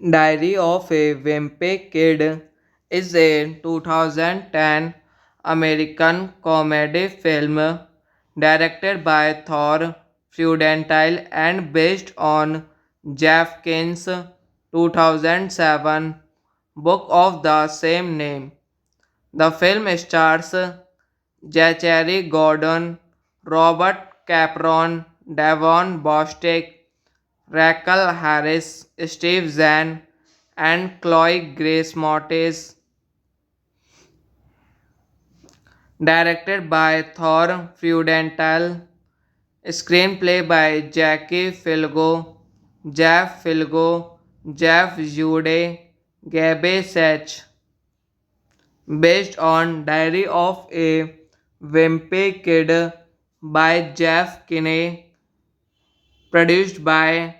Diary of a Wimpy Kid is a 2010 American comedy film directed by Thor Freudenthal and based on Jeff Kinn's 2007 book of the same name. The film stars Zachary Gordon, Robert Capron, Devon Bostick, Rachel Harris, Steve Zahn, and Chloe Grace Moretz, directed by Thor Freudenthal, screenplay by Jackie Filgo, Jeff Filgo, Jeff Jude, Gabe Sach, based on Diary of a Wimpy Kid by Jeff Kinney, produced by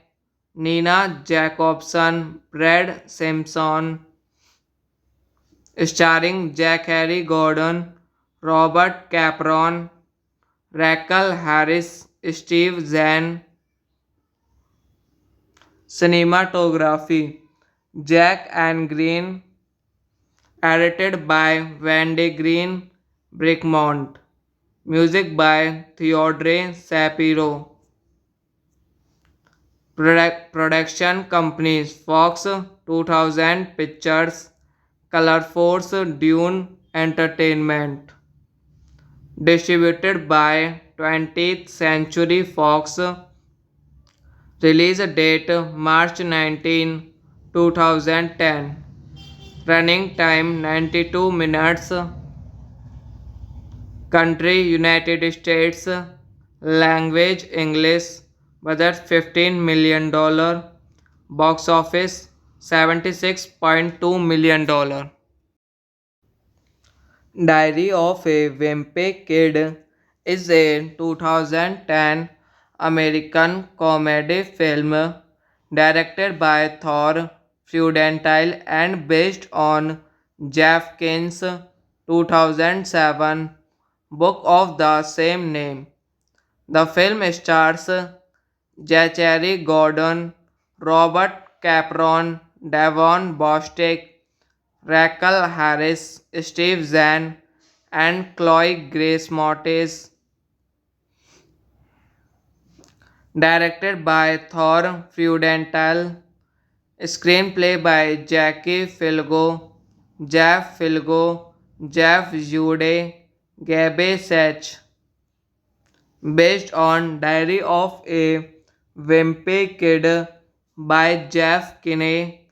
Nina Jacobson, Brad Simpson, starring Zachary Gordon, Robert Capron, Rachel Harris, Steve Zahn. Cinematography Jack and Green, edited by Wendy Green Brickmont. Music by Theodore Shapiro. Production companies Fox 2000 Pictures, Color Force, Dune Entertainment. Distributed by 20th Century Fox. Release date March 19, 2010. Running time 92 minutes. Country United States. Language English. Budget $15 million. Box office $76.2 million. Diary of a Wimpy Kid is a 2010 American comedy film directed by Thor Freudenthal and based on Jeff Kinn's 2007 book of the same name. The film stars Zachary Gordon, Robert Capron, Devon Bostick, Rachel Harris, Steve Zahn, and Chloe Grace Moretz, directed by Thor Freudenthal, screenplay by Jackie Filgo, Jeff Filgo, Jeff Jude, Gabe Sach, based on Diary of a Wimpy Kid by Jeff Kinney,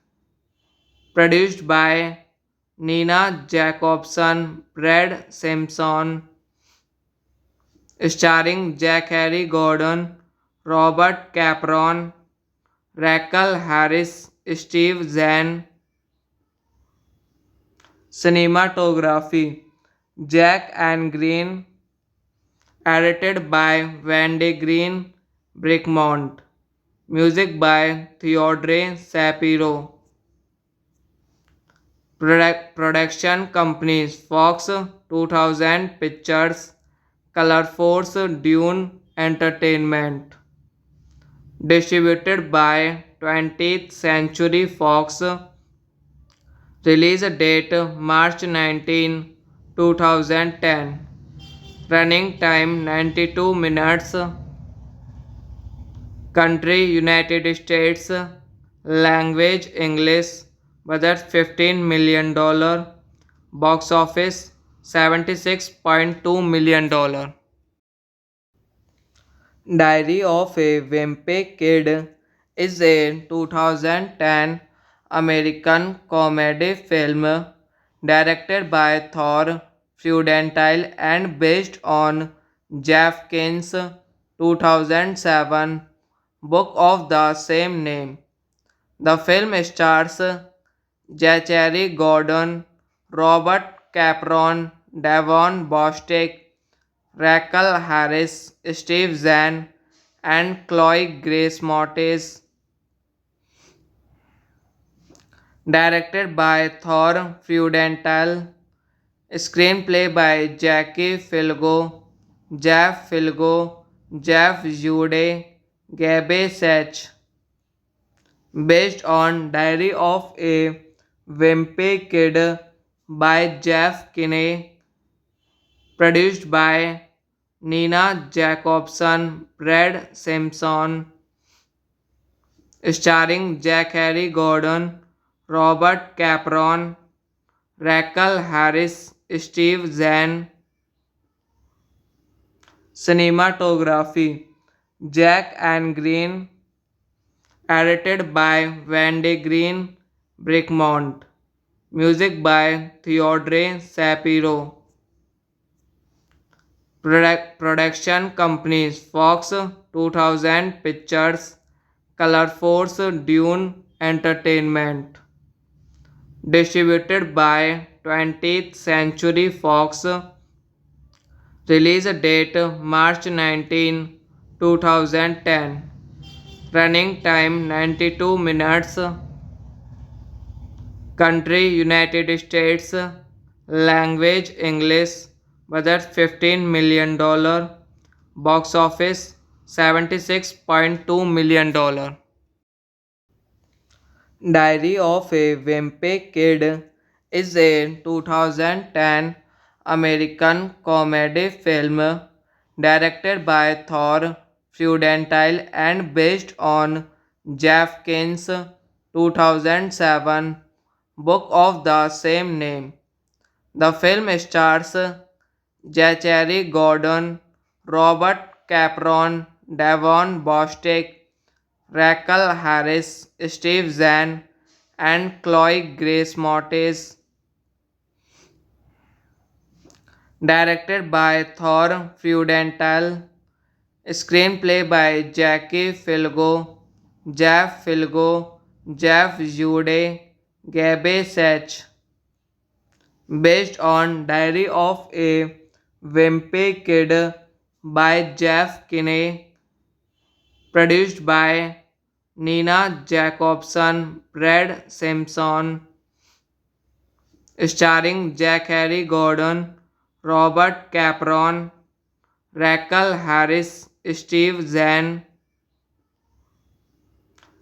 produced by Nina Jacobson, Brad Simpson, starring Zachary Gordon, Robert Capron, Rachel Harris, Steve Zahn. Cinematography Jack and Green, edited by Wendy Green Brickmont. Music by Theodore Shapiro. Production companies Fox 2000 Pictures, Color Force, Dune Entertainment. Distributed by 20th Century Fox. Release date March 19, 2010. Running time 92 minutes. Country United States. Language English. Budget $15 million. Box office $76.2 million. Diary of a Wimpy Kid is a 2010 American comedy film directed by Thor Freudenthal and based on Jeff Kinn's 2007 book of the same name. The film stars Zachary Gordon, Robert Capron, Devon Bostick, Rachel Harris, Steve Zahn, and Chloe Grace Moretz, directed by Thor Freudenthal, screenplay by Jackie Filgo, Jeff Filgo, Jeff Jude, Gabe Sach, based on Diary of a Wimpy Kid by Jeff Kinney, produced by Nina Jacobson, Brad Simpson, starring Jack Harry Gordon, Robert Capron, Rachel Harris, Steve Zahn. Cinematography Jack and Green, edited by Wendy Green Brickmont. Music by Theodore Shapiro. Production companies Fox 2000 Pictures, Color Force, Dune Entertainment. Distributed by 20th Century Fox. Release date March 19, 2010. Running time 92 minutes. Country United States. Language English. Budget $15 million. Box office $76.2 million. Diary of a Wimpy Kid is a 2010 American comedy film directed by Thor Freudenthal and based on Jeff Kinn's 2007 book of the same name. The film stars Zachary Gordon, Robert Capron, Devon Bostick, Rachel Harris, Steve Zahn, and Chloe Grace Moretz. Directed by Thor Freudenthal. Screenplay by Jackie Filgo, Jeff Filgo, Jeff Jude, Gabe Sach. Based on Diary of a Wimpy Kid by Jeff Kinney, produced by Nina Jacobson, Brad Simpson, starring Jack Harry Gordon, Robert Capron, Rachel Harris, Steve Zahn.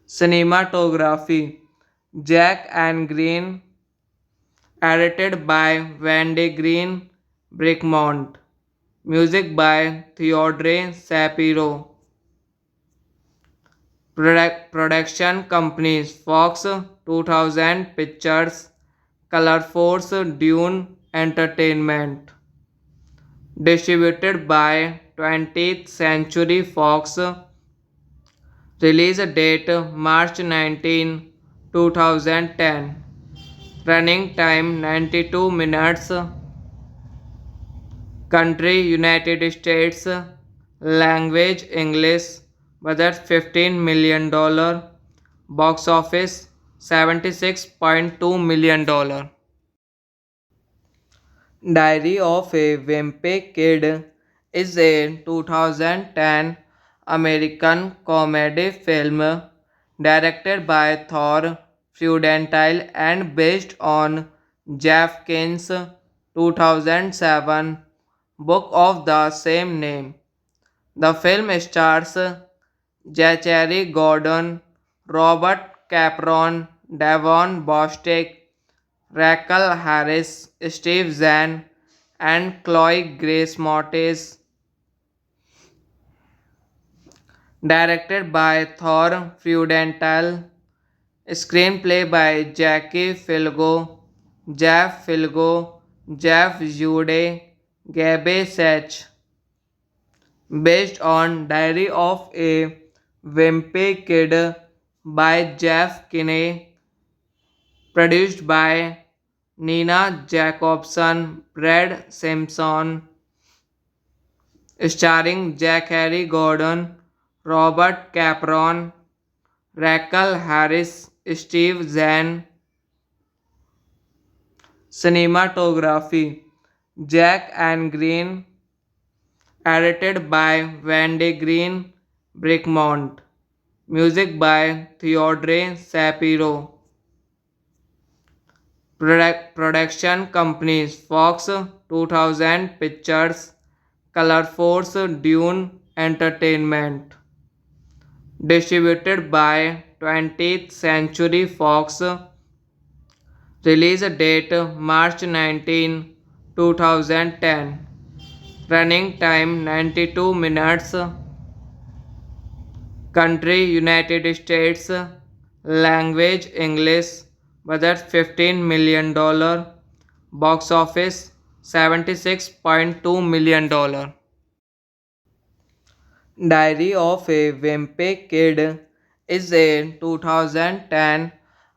Cinematography Jack and Green, edited by Wendy Green Brickmont. Music by Theodore Shapiro. Production companies Fox 2000 Pictures, Color Force, Dune Entertainment. Distributed by 20th Century Fox. Release date March 19, 2010. Running time 92 minutes. Country United States. Language English. Budget $15 million. Box office $76.2 million. Diary of a Wimpy Kid is a 2010 American comedy film directed by Thor Freudenthal and based on Jeff Kinn's 2007 book of the same name. The film stars Zachary Gordon, Robert Capron, Devon Bostick, Rachel Harris, Steve Zahn, and Chloe Grace Moretz. Directed by Thor Freudenthal. Screenplay by Jackie Filgo, Jeff Filgo, Jeff Jude, Gabe Sach. Based on Diary of a Wimpy Kid by Jeff Kinney, produced by Nina Jacobson, Brad Simpson, starring Jack Harry Gordon, Robert Capron, Rachel Harris, Steve Zahn. Cinematography Jack and Green, edited by Wendy Green Brickmont. Music by Theodore Shapiro. Production companies Fox 2000 Pictures, Color Force, Dune Entertainment. distributed by 20th Century Fox, release date March 19, 2010, running time 92 minutes, country United States, language English, budget $15 million, box office $76.2 million. Diary of a Wimpy Kid is a 2010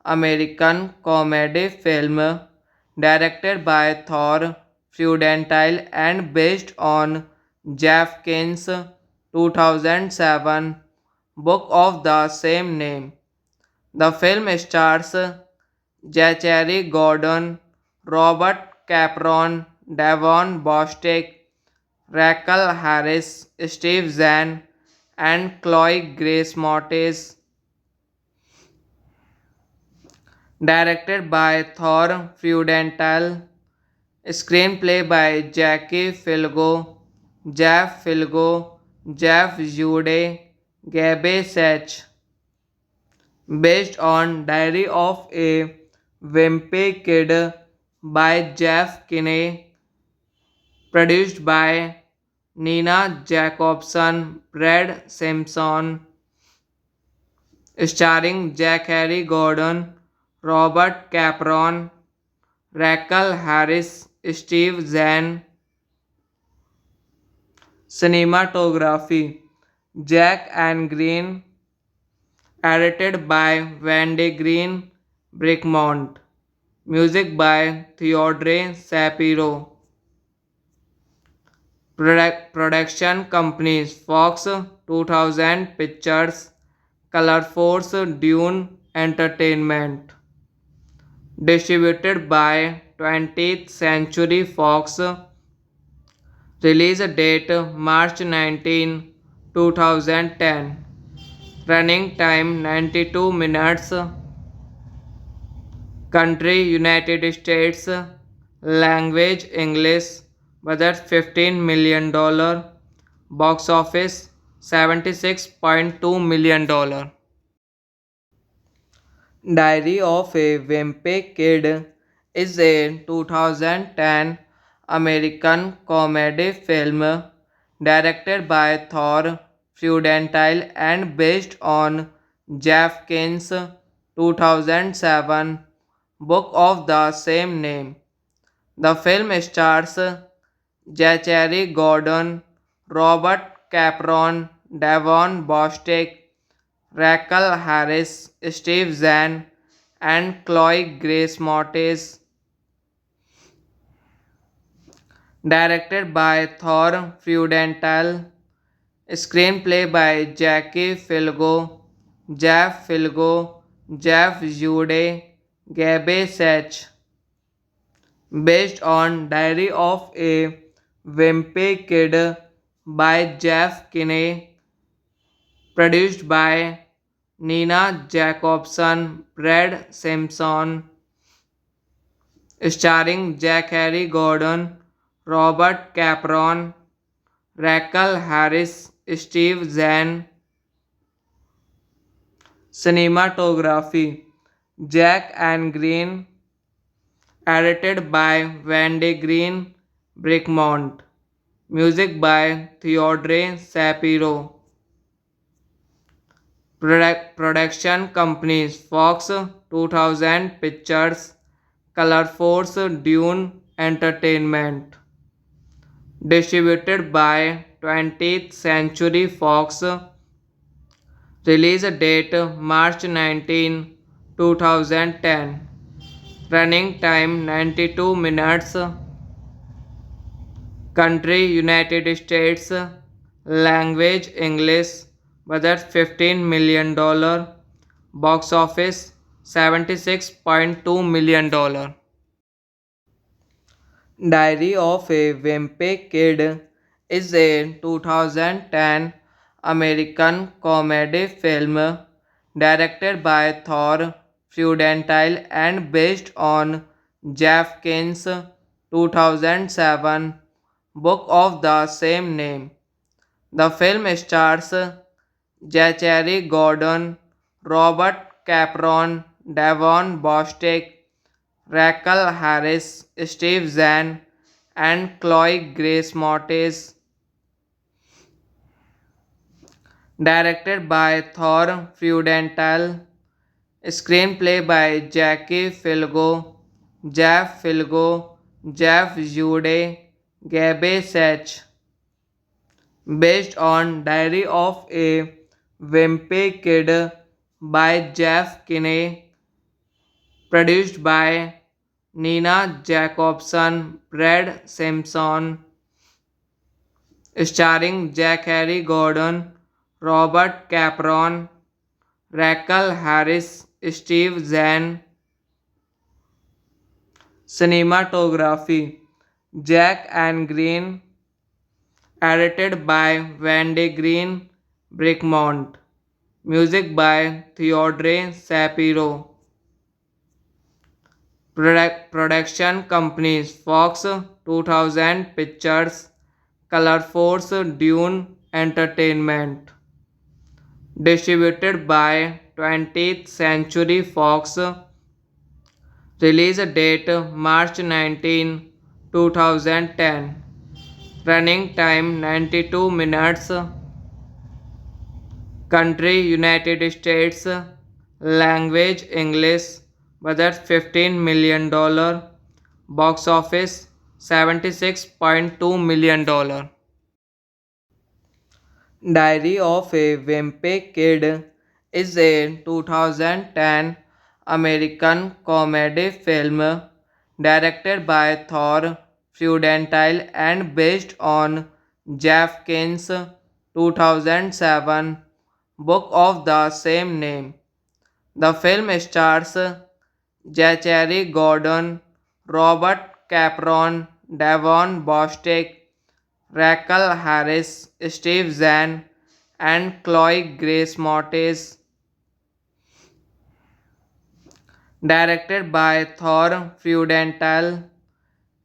American comedy film directed by Thor Freudenthal and based on Jeff Kinn's 2007 book of the same name. The film stars Zachary Gordon, Robert Capron, Devon Bostick, Rachel Harris, Steve Zahn, and Chloe Grace Moretz. Directed by Thor Freudenthal. Screenplay by Jackie Filgo, Jeff Filgo, Jeff Jude, Gabe Sach. Based on Diary of a Wimpy Kid by Jeff Kinney. Produced by Nina Jacobson, Brad Simpson, starring Zachary Gordon, Robert Capron, Rachel Harris, Steve Zahn. Cinematography Jack and Green, edited by Wendy Green Brickmont. Music by Theodore Shapiro. Production companies Fox 2000 Pictures, Color Force, Dune Entertainment. Distributed by 20th Century Fox. Release date March 19, 2010. Running time 92 minutes. Country United States. Language English. Budget $15 million. Box office $76.2 million. Diary of a Wimpy Kid is a 2010 American comedy film directed by Thor Freudenthal and based on Jeff Kinn's 2007 book of the same name. The film stars Zachary Gordon, Robert Capron, Devon Bostick, Rachel Harris, Steve Zahn, and Chloe Grace Moretz. Directed by Thor Freudenthal. Screenplay by Jackie Filgo, Jeff Filgo, Jeff Jude, Gabe Sach. Based on Diary of a Wimpy Kid by Jeff Kinney. Produced by Nina Jacobson, Brad Simpson, starring Zachary Gordon, Robert Capron, Rachel Harris, Steve Zahn. Cinematography Jack and Green, edited by Wendy Green Brickmont. Music by Theodore Shapiro. Production companies Fox 2000 Pictures, Color Force, Dune Entertainment. Distributed by 20th Century Fox. Release date March 19, 2010. Running time 92 minutes. Country United States. Language English. Budget $15 million. Box office $76.2 million. Diary of a Wimpy Kid is a 2010 American comedy film directed by Thor Freudenthal and based on Jeff Kinn's 2007 book of the same name. The film stars Zachary Gordon, Robert Capron, Davon Bostic, Raquel Harris, Steve Zahn, and Chloe Grace Moretz. Directed by Thor Freudenthal. Screenplay by Jackie Filgo, Jeff Filgo, Jeff Jude, Gabe Sach. Based on Diary of a Wimpy Kid by Jeff Kinney. Produced by Nina Jacobson, Brad Simpson. Starring Zachary Gordon, Robert Capron, Raquel Harris, Steve Zahn. Cinematography Jack and Green. Edited by Wendy Green Brickmont. Music by Theodore Shapiro. Production companies Fox 2000 Pictures, Color Force, Dune Entertainment. Distributed by 20th Century Fox. Release date March 19, 2010. Running time 92 minutes. Country United States. Language English. Budget $15 million. Box office $76.2 million. Diary of a Wimpy Kid is a 2010 American comedy film directed by Thor Freudenthal and based on Jeff Kinn's 2007 book of the same name. The film stars Zachary Gordon, Robert Capron, Davon Bostic, Raquel Harris, Steve Zahn, and Chloe Grace Moretz. Directed by Thor Freudenthal.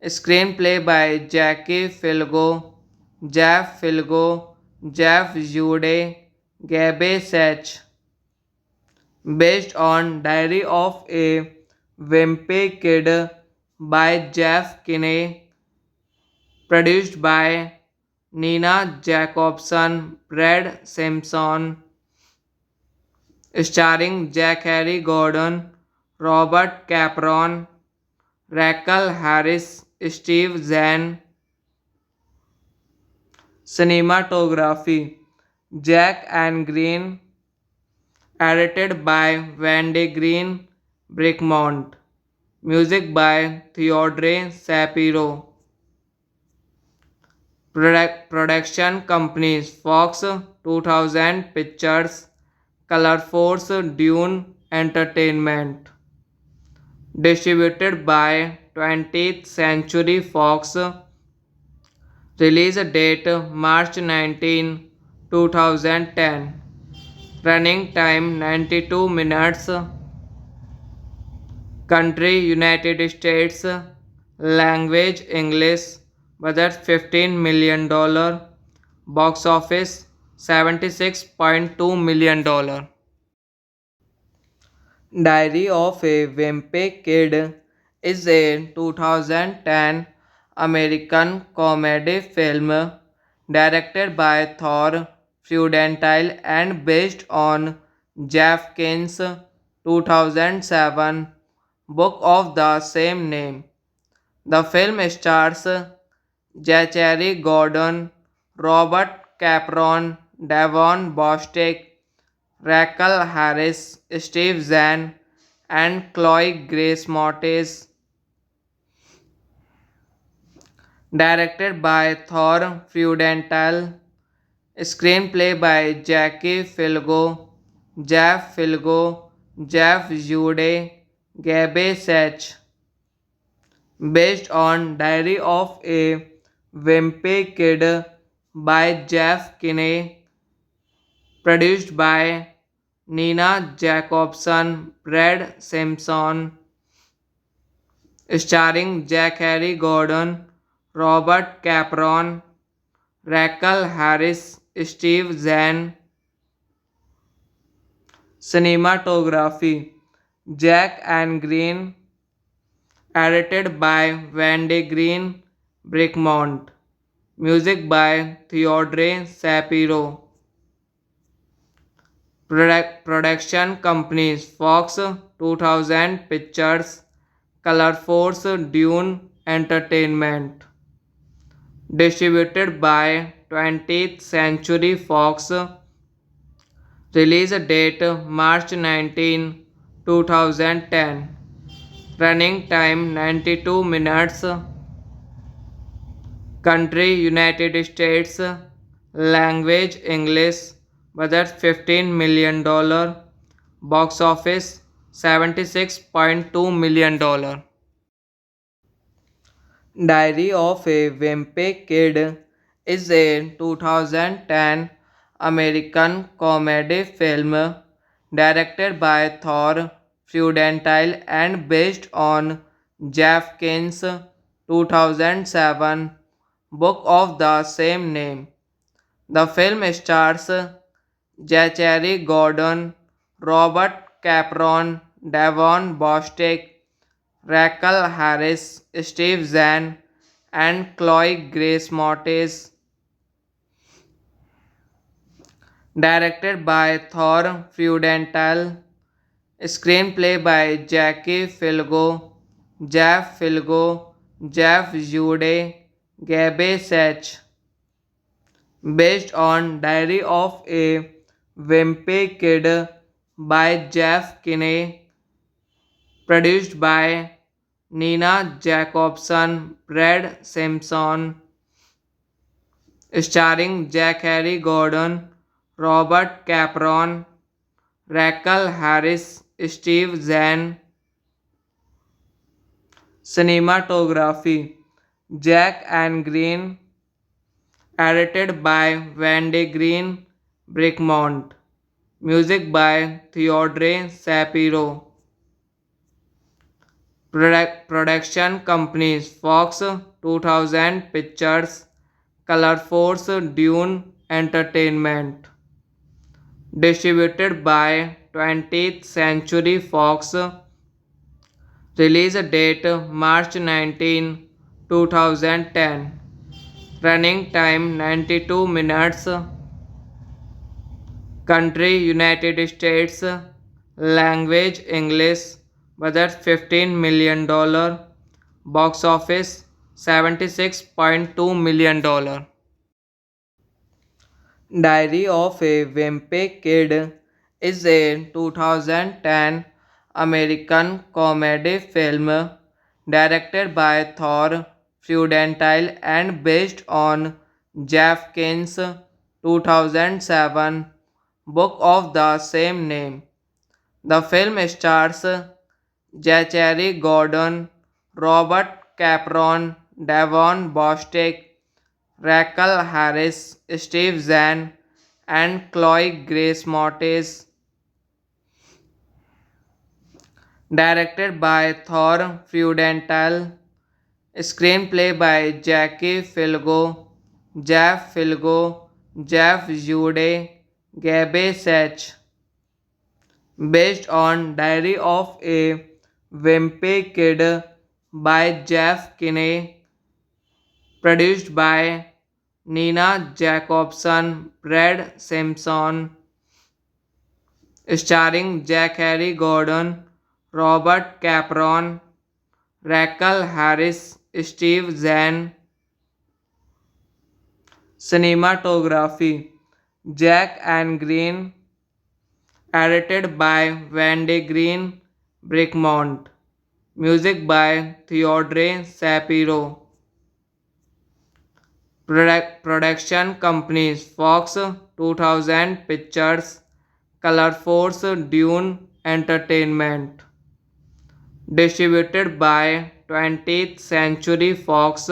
Screenplay by Jackie Filgo, Jeff Filgo, Jeff Jude, Gabe Sach. Based on Diary of a Wimpy Kid by Jeff Kinney. Produced by Nina Jacobson, Brad Simpson. Starring Zachary Gordon, Robert Capron, Raquel Harris, Steve Zahn. Cinematography Jack and Green. Edited by Wendy Green Brickmont. Music by Theodore Shapiro. Production companies Fox 2000 Pictures, Color Force, Dune Entertainment. Distributed by 20th Century Fox. Release date March 19, 2010. Running time 92 minutes. Country United States. Language English. Budget $15 million. Box office $76.2 million. Diary of a Wimpy Kid is a 2010 American comedy film directed by Thor Freudenthal and based on Jeff Kinn's 2007 book of the same name. The film stars Zachary Gordon, Robert Capron, Davon Bostic, Raquel Harris, Steve Zahn, and Chloe Grace Moretz. Directed by Thor Freudenthal. Screenplay by Jackie Filgo, Jeff Filgo, Jeff Jude, Gabe Sach. Based on Diary of a Wimpy Kid by Jeff Kinney. Produced by Nina Jacobson, Brad Simpson. Starring Zachary Gordon, Robert Capron, Raquel Harris, Steve Zahn. Cinematography Jack and Green, edited by Wendy Green Brickmont. Music by Theodore Shapiro. Production companies Fox 2000 Pictures, Color Force, Dune Entertainment. Distributed by 20th Century Fox. Release date March 19, 2010. Running time 92 minutes. Country United States. Language English. Budget $15 million. Box office $76.2 million. Diary of a Wimpy Kid is a 2010 American comedy film directed by Thor Freudenthal and based on Jeff Kinn's 2007 book of the same name. The film stars Zachary Gordon, Robert Capron, Devon Bostick, Rachel Harris, Steve Zahn, and Chloe Grace Moretz. Directed by Thor Freudenthal. Screenplay by Jackie Filgo, Jeff Filgo, Jeff Jude, Gabe Sach. Based on Diary of a Wimpy Kid by Jeff Kinney. Produced by Nina Jacobson, Brad Simpson. Starring Zachary Gordon, Robert Capron, Rachel Harris, Steve Zahn. Cinematography Jack and Green, edited by Wendy Green Brickmont. Music by Theodore Shapiro. Production companies Fox 2000 Pictures, Color Force, Dune Entertainment. Distributed by 20th Century Fox. Release date March 19, 2010. Running time 92 minutes. Country United States. Language English. Budget $15 million. Box office $76.2 million. Diary of a Wimpy Kid is a 2010 American comedy film directed by Thor Freudenthal and based on Jeff Kinn's 2007 book of the same name. The film stars Zachary Gordon, Robert Capron, Devon Bostick, Rachel Harris, Steve Zahn, and Chloe Grace Moretz. Directed by Thor Freudenthal. Screenplay by Jackie Filgo, Jeff Filgo, Jeff Jude, Gabe Sach. Based on Diary of a Wimpy Kid by Jeff Kinney. Produced by Nina Jacobson, Brad Simpson. Starring Zachary Gordon, Robert Capron, Rachel Harris, Steve Zahn. Cinematography Jack and Green, edited by Wendy Green Brickmont. Music by Theodore Shapiro. Production companies Fox 2000 Pictures, Color Force, Dune Entertainment. Distributed by 20th Century Fox.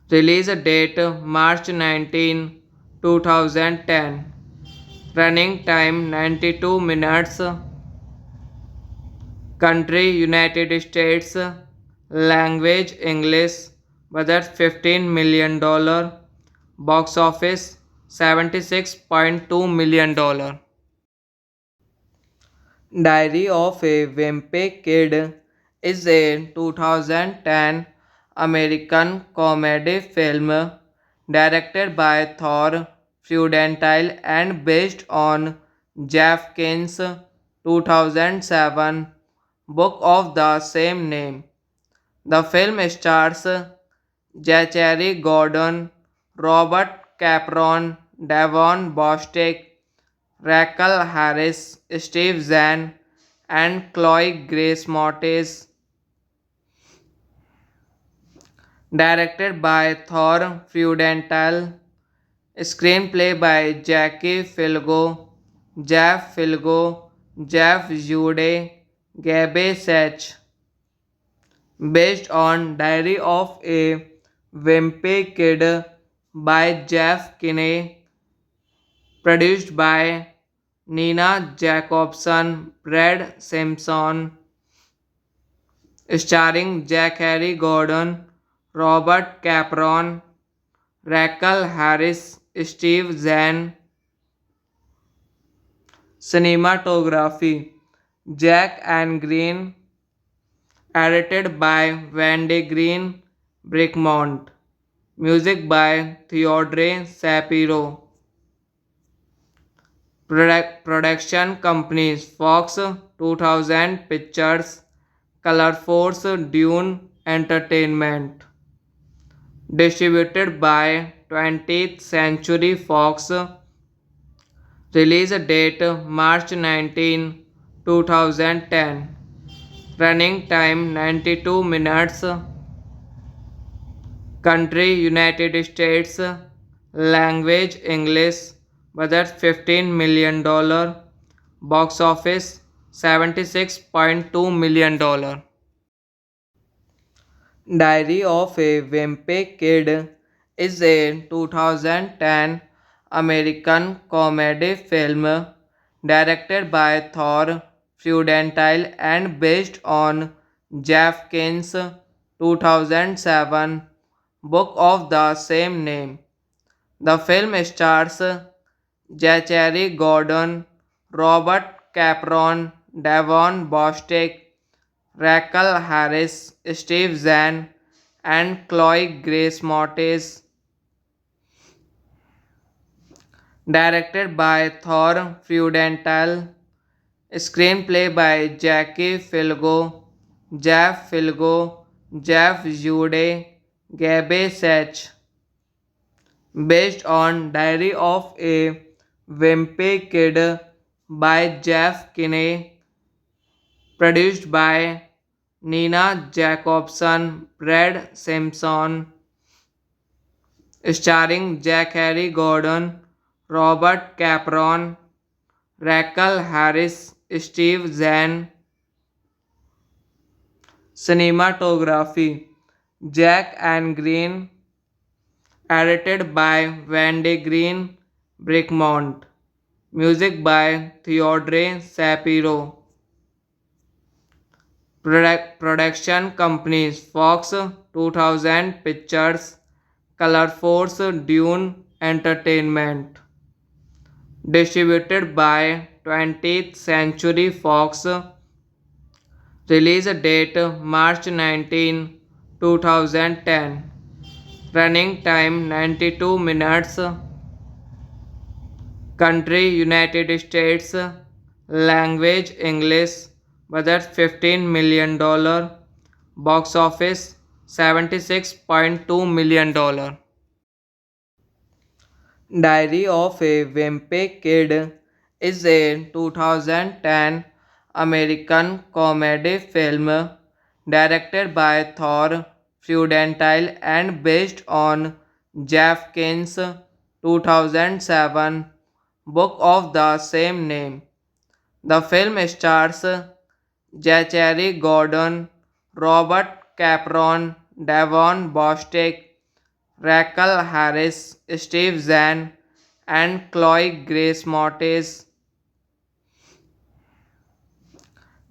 Release date March 19, 2010. Running time 92 minutes. Country United States. Language English. Budget $15 million. Box office $76.2 million. Diary of a Wimpy Kid is a 2010 American comedy film directed by Thor Freudenthal and based on Jeff Kinn's 2007 book of the same name. The film stars Zachary Gordon, Robert Capron, Devon Bostick, Rachel Harris, Steve Zahn, and Chloe Grace Moretz. Directed by Thor Freudenthal. Screenplay by Jackie Filgo, Jeff Filgo, Jeff Jude, Gabe Sach. Based on Diary of a Wimpy Kid by Jeff Kinney. Produced by Nina Jacobson, Brad Simpson, starring Zachary Gordon, Robert Capron, Rachel Harris, Steve Zahn. Cinematography Jack and Green, edited by Wendy Green Brickmont. Music by Theodore Shapiro. Production companies Fox 2000 Pictures, Color Force, Dune Entertainment. Distributed by 20th Century Fox. Release date March 19, 2010. Running time 92 minutes. Country United States. Language English. Budget $15 million. Box office $76.2 million. Diary of a Wimpy Kid is a 2010 American comedy film directed by Thor Freudenthal and based on Jeff Kinn's 2007 book of the same name. The film stars Zachary Gordon, Robert Capron, Devon Bostick, Rachel Harris, Steve Zahn, and Chloe Grace Moretz. Directed by Thor Freudenthal. Screenplay by Jackie Filgo, Jeff Filgo, Jeff Jude, Gabe Sach. Based on Diary of a Wimpy Kid by Jeff Kinney. Produced by Nina Jacobson, Brad Simpson, starring Zachary Gordon, Robert Capron, Rachel Harris, Steve Zahn. Cinematography Jack and Green, edited by Wendy Green Brickmont. Music by Theodore Shapiro. Production companies Fox 2000 Pictures, Color Force, Dune Entertainment. Distributed by 20th Century Fox. Release date March 19, 2010. Running time 92 minutes. Country United States. Language English. Budget $15 million. Box office $76.2 million. Diary of a Wimpy Kid is a 2010 American comedy film directed by Thor Freudenthal and based on Jeff Kinn's 2007 book of the same name. The film stars Zachary Gordon, Robert Capron, Devon Bostick, Rachel Harris, Steve Zahn, and Chloe Grace Moretz.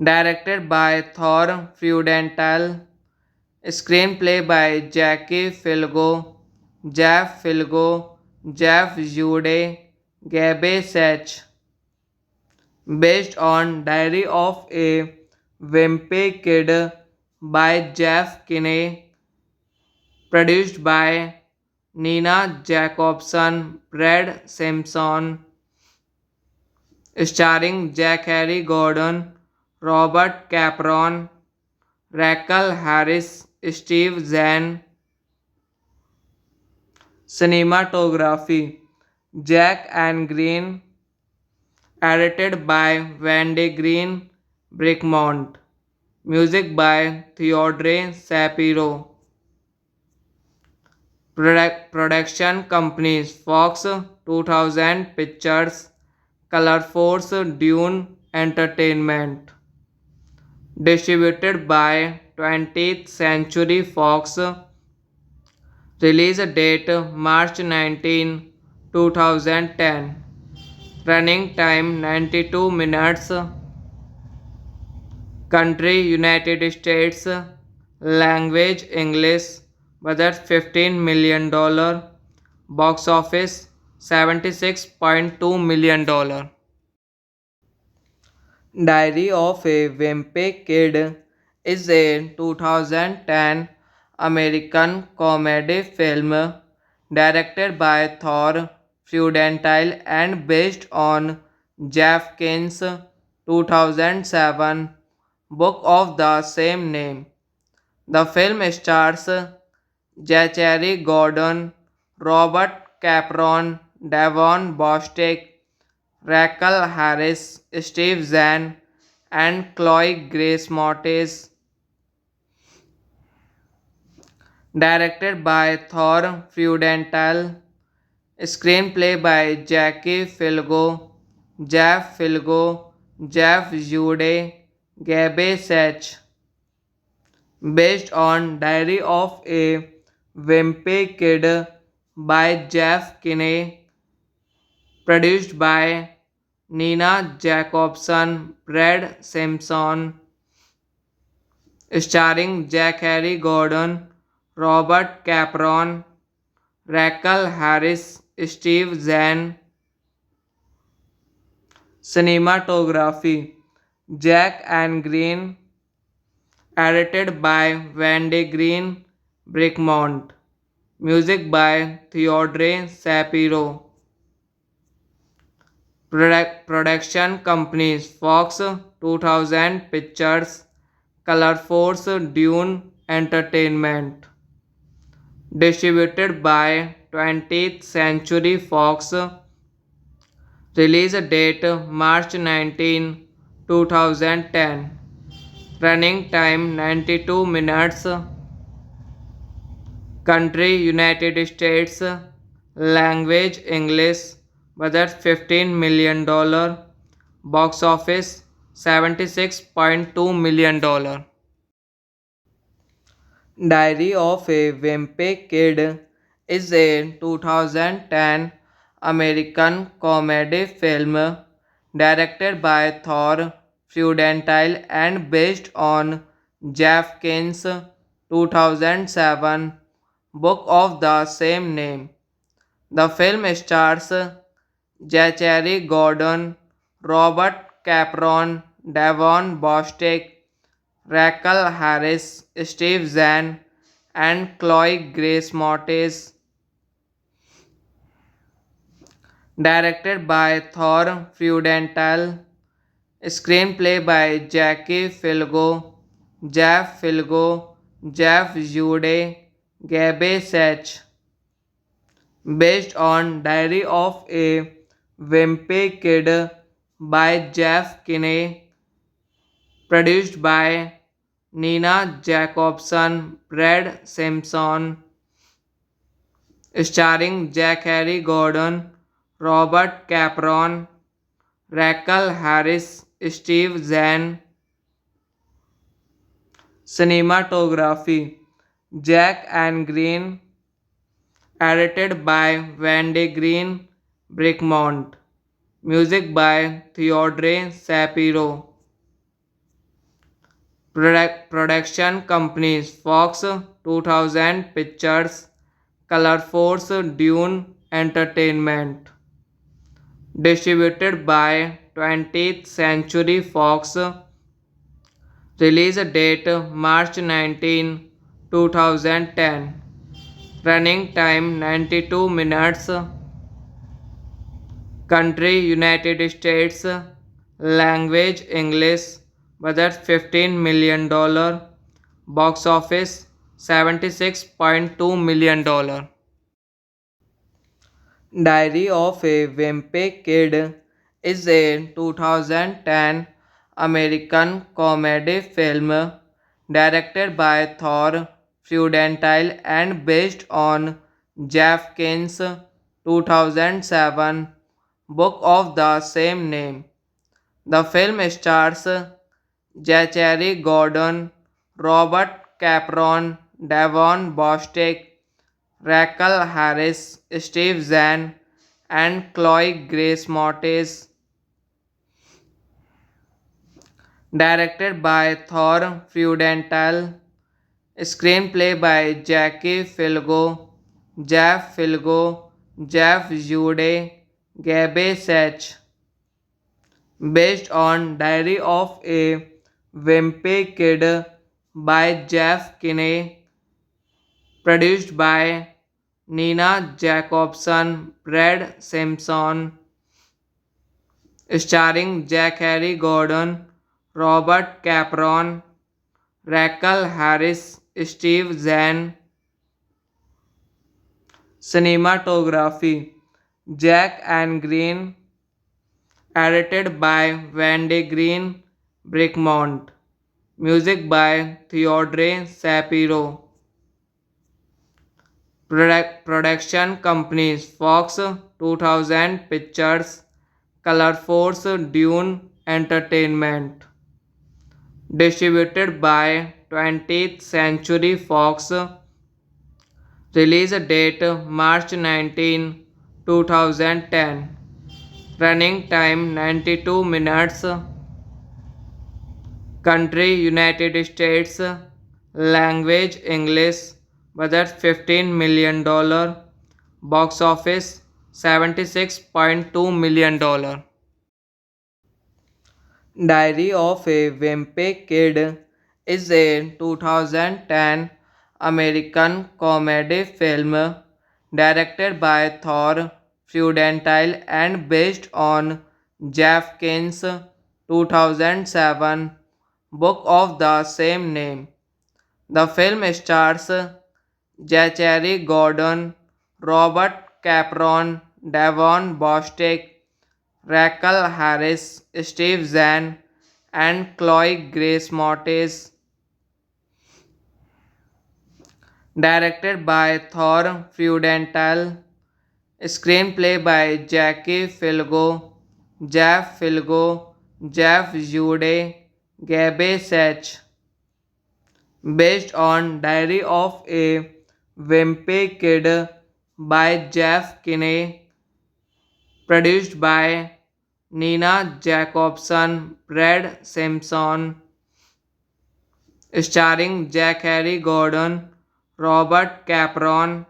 Directed by Thor Freudenthal. Screenplay by Jackie Filgo, Jeff Filgo, Jeff Jude, Gabe Sach. based on Diary of a Wimpy Kid by Jeff Kinney, produced by Nina Jacobson, Brad Simpson, starring Zachary Gordon, Robert Capron, Rachel Harris, Steve Zahn. Cinematography Jack and Green, edited by Wendy Green Brickmont. Music by Theodore Shapiro. Production companies Fox 2000 Pictures, Color Force, Dune Entertainment. Distributed by 20th Century Fox. Release date March 19, 2010. Running time 92 minutes. Country United States. Language English. Budget $15 million. Box office $76.2 million. Diary of a Wimpy Kid is a 2010 American comedy film directed by Thor Freudenthal and based on Jeff Kinn's 2007 book of the same name. The film stars Zachary Gordon, Robert Capron, Devon Bostick, Rachel Harris, Steve Zahn, and Chloe Grace Moretz. Directed by Thor Freudenthal. Screenplay by Jackie Filgo, Jeff Filgo, Jeff Jude, Gabe Sach. Based on Diary of a Wimpy Kid by Jeff Kinney, produced by Nina Jacobson, Brad Simpson, starring Zachary Gordon, Robert Capron, Rachel Harris, Steve Zahn. Cinematography Jack and Green, edited by Wendy Green Brickmont. Music by Theodore Shapiro. Production companies Fox 2000 Pictures, Color Force, Dune Entertainment. Distributed by 20th Century Fox. Release date March 19, 2010. Running time 92 minutes. Country United States. Language English. Budget $15 million. Box office $76.2 million. Diary of a Wimpy Kid is a 2010 American comedy film directed by Thor Freudenthal and based on Jeff Kinn's 2007 book of the same name. The film stars Zachary Gordon, Robert Capron, Devon Bostick, Rachel Harris, Steve Zahn, and Chloe Grace Moretz. Directed by Thor Freudenthal. Screenplay by Jackie Filgo, Jeff Filgo, Jeff Jude, Gabe Sach. Based on Diary of a Wimpy Kid by Jeff Kinney, produced by Nina Jacobson, Brad Simpson, starring Zachary Gordon, Robert Capron, Rachel Harris, Steve Zahn. Cinematography Jack and Green, edited by Wendy Green Brickmont. Music by Theodore Shapiro. Production companies Fox 2000 Pictures, Color Force, Dune Entertainment. Distributed by 20th Century Fox. Release date March 19, 2010. Running time 92 minutes. Country United States. Language English. Budget $15 million. Box office $76.2 million. Diary of a Wimpy Kid is a 2010 American comedy film directed by Thor Freudenthal and based on Jeff Kinn's 2007 book of the same name. The film stars Zachary Gordon, Robert Capron, Devon Bostick, Rachel Harris, Steve Zahn, and Chloe Grace Moretz. Directed by Thor Freudenthal. Screenplay by Jackie Filgo, Jeff Filgo, Jeff Jude, Gabe Sach. Based on Diary of a Wimpy Kid by Jeff Kinney. Produced by Nina Jacobson, Brad Simpson. Starring Zachary Gordon, Robert Capron, Rachel Harris, Steve Zahn. Cinematography Jack and Green. Edited by Wendy Green Brickmont. Music by Theodore Shapiro. Production companies Fox 2000 Pictures, Color Force, Dune Entertainment. Distributed by 20th Century Fox. Release date March 19, 2010. Running time 92 minutes. Country United States. Language English. Budget $15 million. Box office $76.2 million. Diary of a Wimpy Kid is a 2010 American comedy film directed by Thor Freudenthal and based on Jeff Kinn's 2007 book of the same name. The film stars Zachary Gordon, Robert Capron, Devon Bostick, Rachel Harris, Steve Zahn, and Chloe Grace Moretz. Directed by Thor Freudenthal. Screenplay by Jackie Filgo, Jeff Filgo, Jeff Jude, Gabe Sach. Based on Diary of a Wimpy Kid by Jeff Kinney. Produced by Nina Jacobson, Brad Simpson. Starring Zachary Gordon, Robert Capron,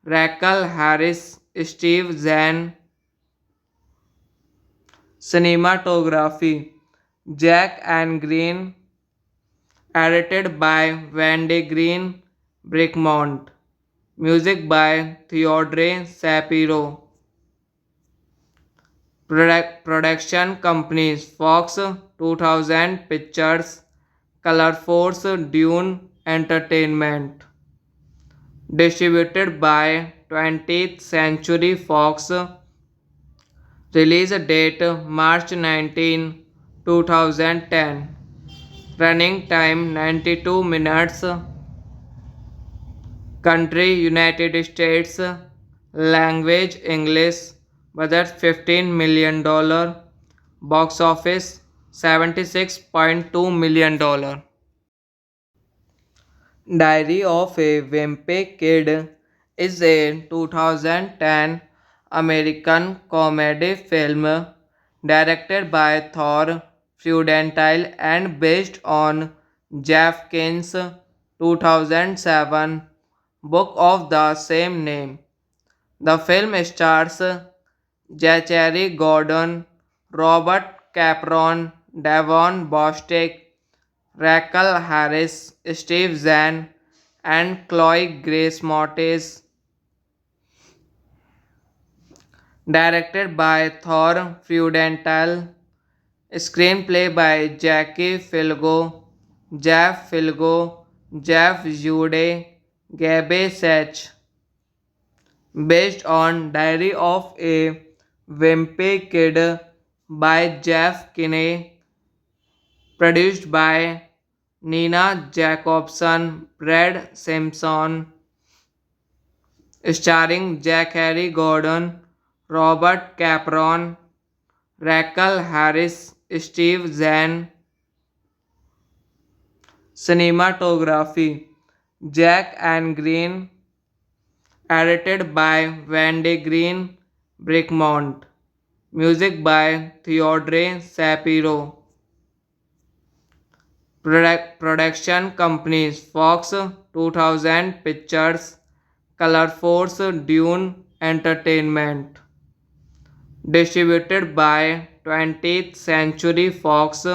Rachel Harris, Steve Zahn. Cinematography Jack and Green. Edited by Wendy Green Brickmont. Music by Theodore Shapiro. Production companies Fox 2000 Pictures, Color Force, Dune Entertainment. Distributed by 20th Century Fox. Release date March 19, 2010. Running time 92 minutes. Country United States. Language English. Budget $15 million. Box office $76.2 million. Diary of a Wimpy Kid is a 2010 American comedy film directed by Thor Freudenthal and based on Jeff Kinn's 2007 book of the same name. The film stars Zachary Gordon, Robert Capron, Davon Bostick, Raquel Harris, Steve Zahn, and Chloe Grace Moretz. Directed by Thor Freudenthal. Screenplay by Jackie Filgo, Jeff Filgo, Jeff Jude, Gabe Sach. Based on Diary of a Wimpy Kid by Jeff Kinney. Produced by Nina Jacobson, Brad Simpson. Starring Jack Harry Gordon, Robert Capron, Raquel Harris, Steve Zahn. Cinematography Jack and Green. Edited by Wendy Green Brickmont. Music by Theodore Shapiro. Production companies Fox 2000 Pictures, Color Force, Dune Entertainment. Distributed by 20th Century Fox.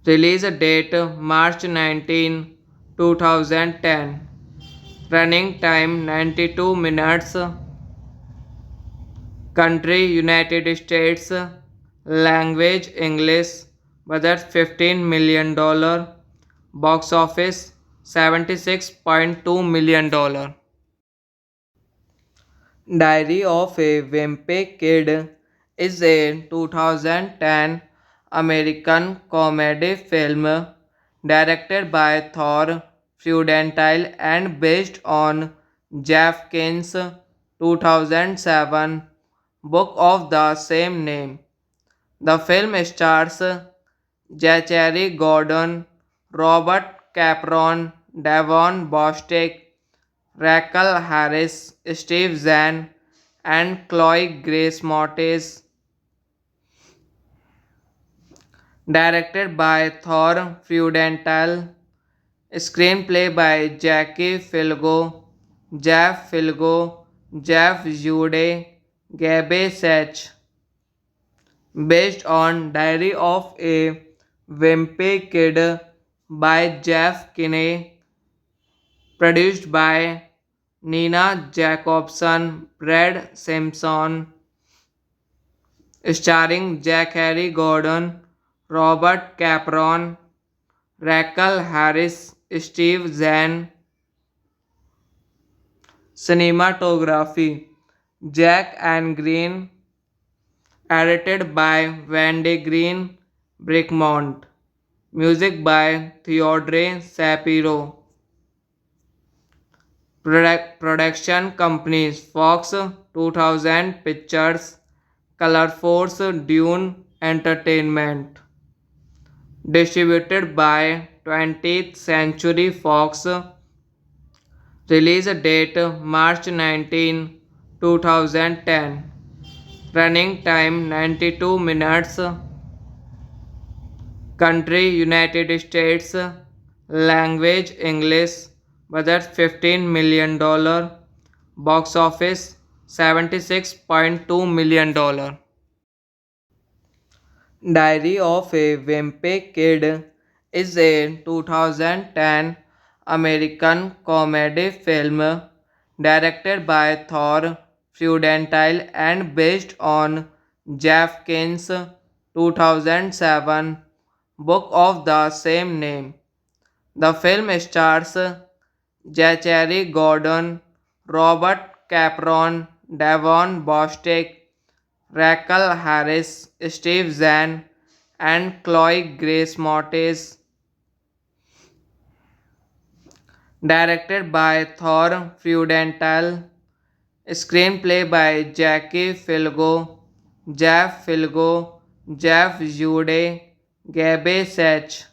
Release date March 19, 2010. Running time 92 minutes. Country United States. Language English. Budget $15 million. Box office $76.2 million. Diary of a Wimpy Kid is a 2010 American comedy film directed by Thor Freudenthal and based on Jeff Kinn's 2007 book of the same name. The film stars Zachary Gordon, Robert Capron, Davon Bostick, Raquel Harris, Steve Zahn, and Chloe Grace Moretz. Directed by Thor Freudenthal. Screenplay by Jackie Filgo, Jeff Filgo, Jeff Jude, Gabe Sach. Based on Diary of a Wimpy Kid by Jeff Kinney. Produced by Nina Jacobson, Brad Simpson. Starring Jack Harry Gordon, Robert Capron, Raquel Harris, Steve Zahn. Cinematography Jack and Green. Edited by Wendy Green Brickmont. Music by Theodore Shapiro. Production companies Fox 2000 Pictures, Color Force, Dune Entertainment. Distributed by 20th Century Fox. Release date March 19, 2010. Running time 92 minutes. Country United States. Language English. Budget $15 million. Box office $76.2 million. Diary of a Wimpy Kid is a 2010 American comedy film directed by Thor Freudenthal and based on Jeff Kinn's 2007 book of the same name. The film stars Zachary Gordon, Robert Capron, Davon Bostick, Raquel Harris, Steve Zahn, and Chloe Grace Moretz. Directed by Thor Freudenthal. Screenplay by Jackie Filgo, Jeff Filgo, Jeff Jude, Gabe Sach.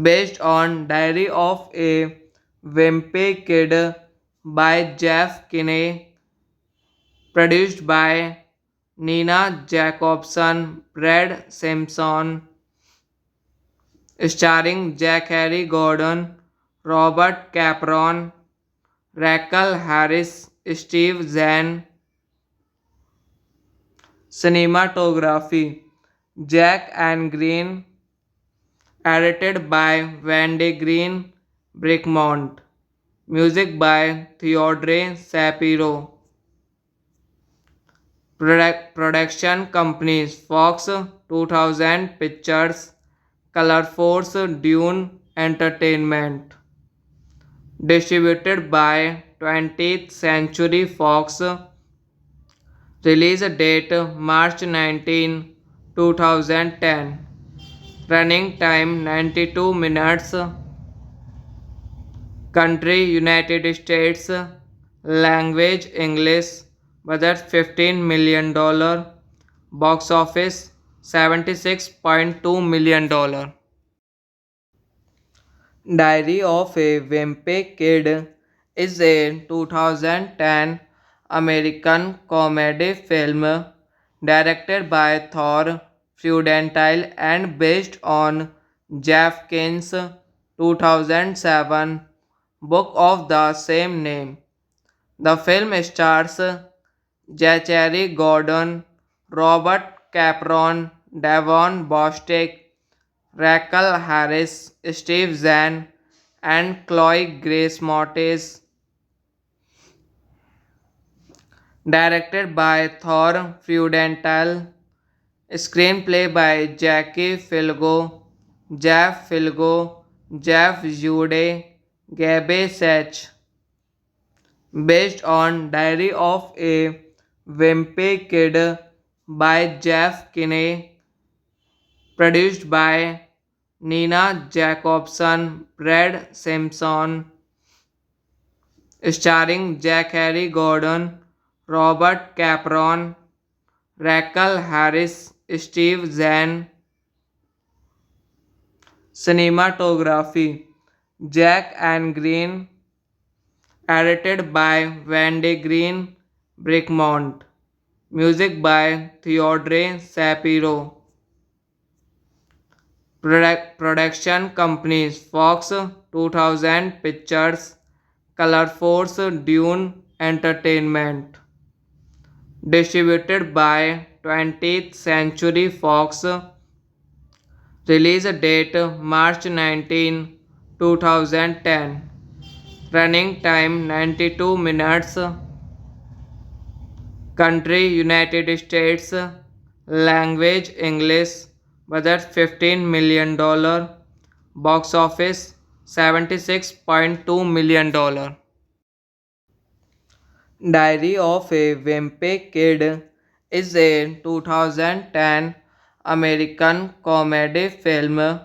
Based on Diary of a Wimpy Kid by Jeff Kinney. Produced by Nina Jacobson, Brad Simpson. Starring Jack Harry Gordon, Robert Capron, Raquel Harris, Steve Zahn. Cinematography Jack and Green, edited by Wendy Green Brickmont. Music by Theodore Shapiro. Production companies Fox 2000 Pictures, Color Force, Dune Entertainment. Distributed by 20th Century Fox. Release date March 19, 2010. Running time 92 minutes. Country United States. Language English. Budget $15 million. Box office $76.2 million. Diary of a Wimpy Kid is a 2010 American comedy film directed by Thor Freudenthal and based on Jeff Kane's 2007 book of the same name. The film stars Zachary Gordon, Robert Capron, Devon Bostick, Rachel Harris, Steve Zahn, and Chloe Grace Moretz. Directed by Thor Freudenthal. Screenplay by Jackie Filgo, Jeff Filgo, Jeff Jude, Gabe Sach. Based on Diary of a Wimpy Kid by Jeff Kinney. Produced by Nina Jacobson, Brad Simpson. Starring Zachary Gordon, Robert Capron, Rachel Harris, Steve Zahn. Cinematography Jack and Green, edited by Wendy Green Brickmont. Music by Theodore Shapiro. Production companies Fox 2000 Pictures, Color Force, Dune Entertainment. Distributed by 20th Century Fox. Release date March 19, 2010. Running time 92 minutes. Country United States. Language English. Budget $15 million. Box office $76.2 million. Diary of a Wimpy Kid is a 2010 American comedy film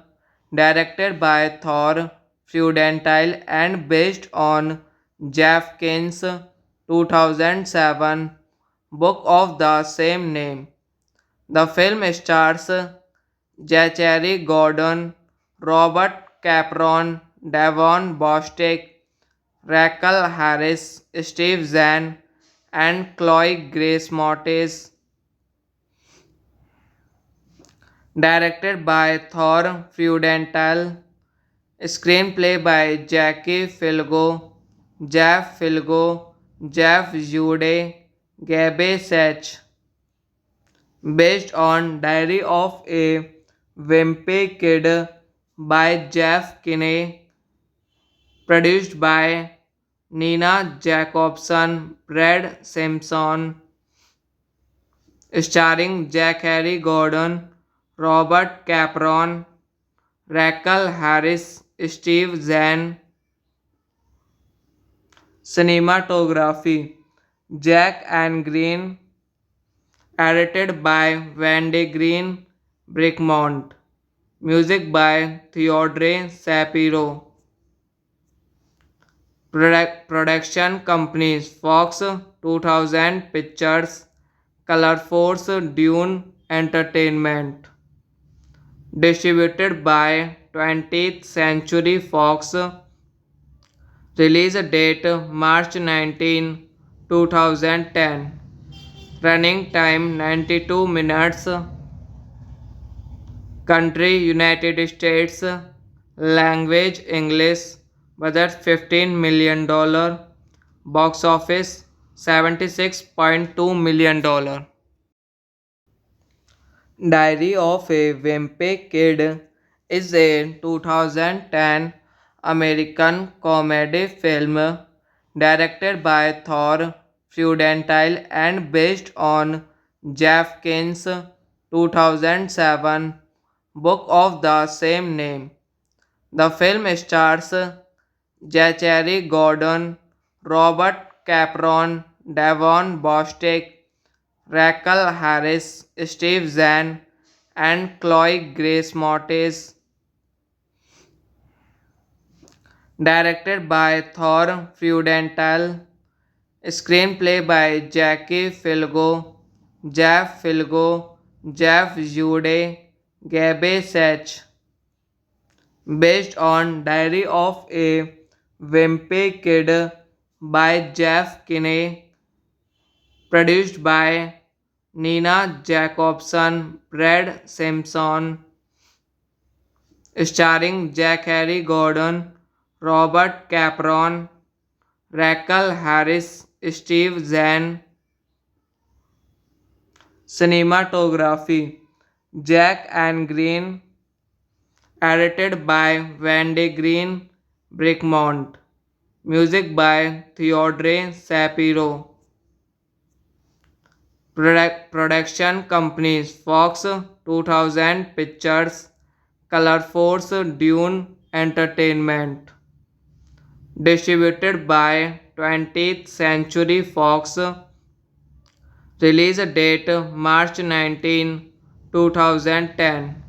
directed by Thor Freudenthal and based on Jeff Kane's 2007 book of the same name. The film stars Zachary Gordon, Robert Capron, Devon Bostick, Rachel Harris, Steve Zahn, and Chloe Grace Moretz. Directed by Thor Freudenthal. Screenplay by Jackie Filgo, Jeff Filgo, Jeff Jude, Gabe Sach. Based on Diary of a Wimpy Kid by Jeff Kinney. Produced by Nina Jacobson, Brad Simpson. Starring Zachary Gordon, Robert Capron, Rachel Harris, Steve Zahn. Cinematography Jack and Green, edited by Wendy Green Brickmont. Music by Theodore Shapiro. Production companies Fox 2000 Pictures, Color Force, Dune Entertainment. Distributed by 20th Century Fox. Release date March 19, 2010. Running time 92 minutes. Country United States. Language English. Budget $15 million. Box office $76.2 million. Diary of a Wimpy Kid is a 2010 American comedy film directed by Thor Freudenthal and based on Jeff Kinn's 2007 book of the same name. The film stars Zachary Gordon, Robert Capron, Devon Bostick, Rachel Harris, Steve Zahn, and Chloe Grace Moretz, directed by Thor Freudenthal, screenplay by Jackie Filgo, Jeff Filgo, Jeff Jude, Gabe Sach, based on Diary of a Wimpy Kid by Jeff Kinney, produced by Nina Jacobson, Brad Simpson, starring Zachary Gordon, Robert Capron, Rachel Harris, Steve Zahn. Cinematography Jack and Green, edited by Wendy Green Brickmont. Music by Theodore Shapiro. Production companies Fox 2000 Pictures, Color Force, Dune Entertainment. Distributed by 20th Century Fox. Release date March 19, 2010.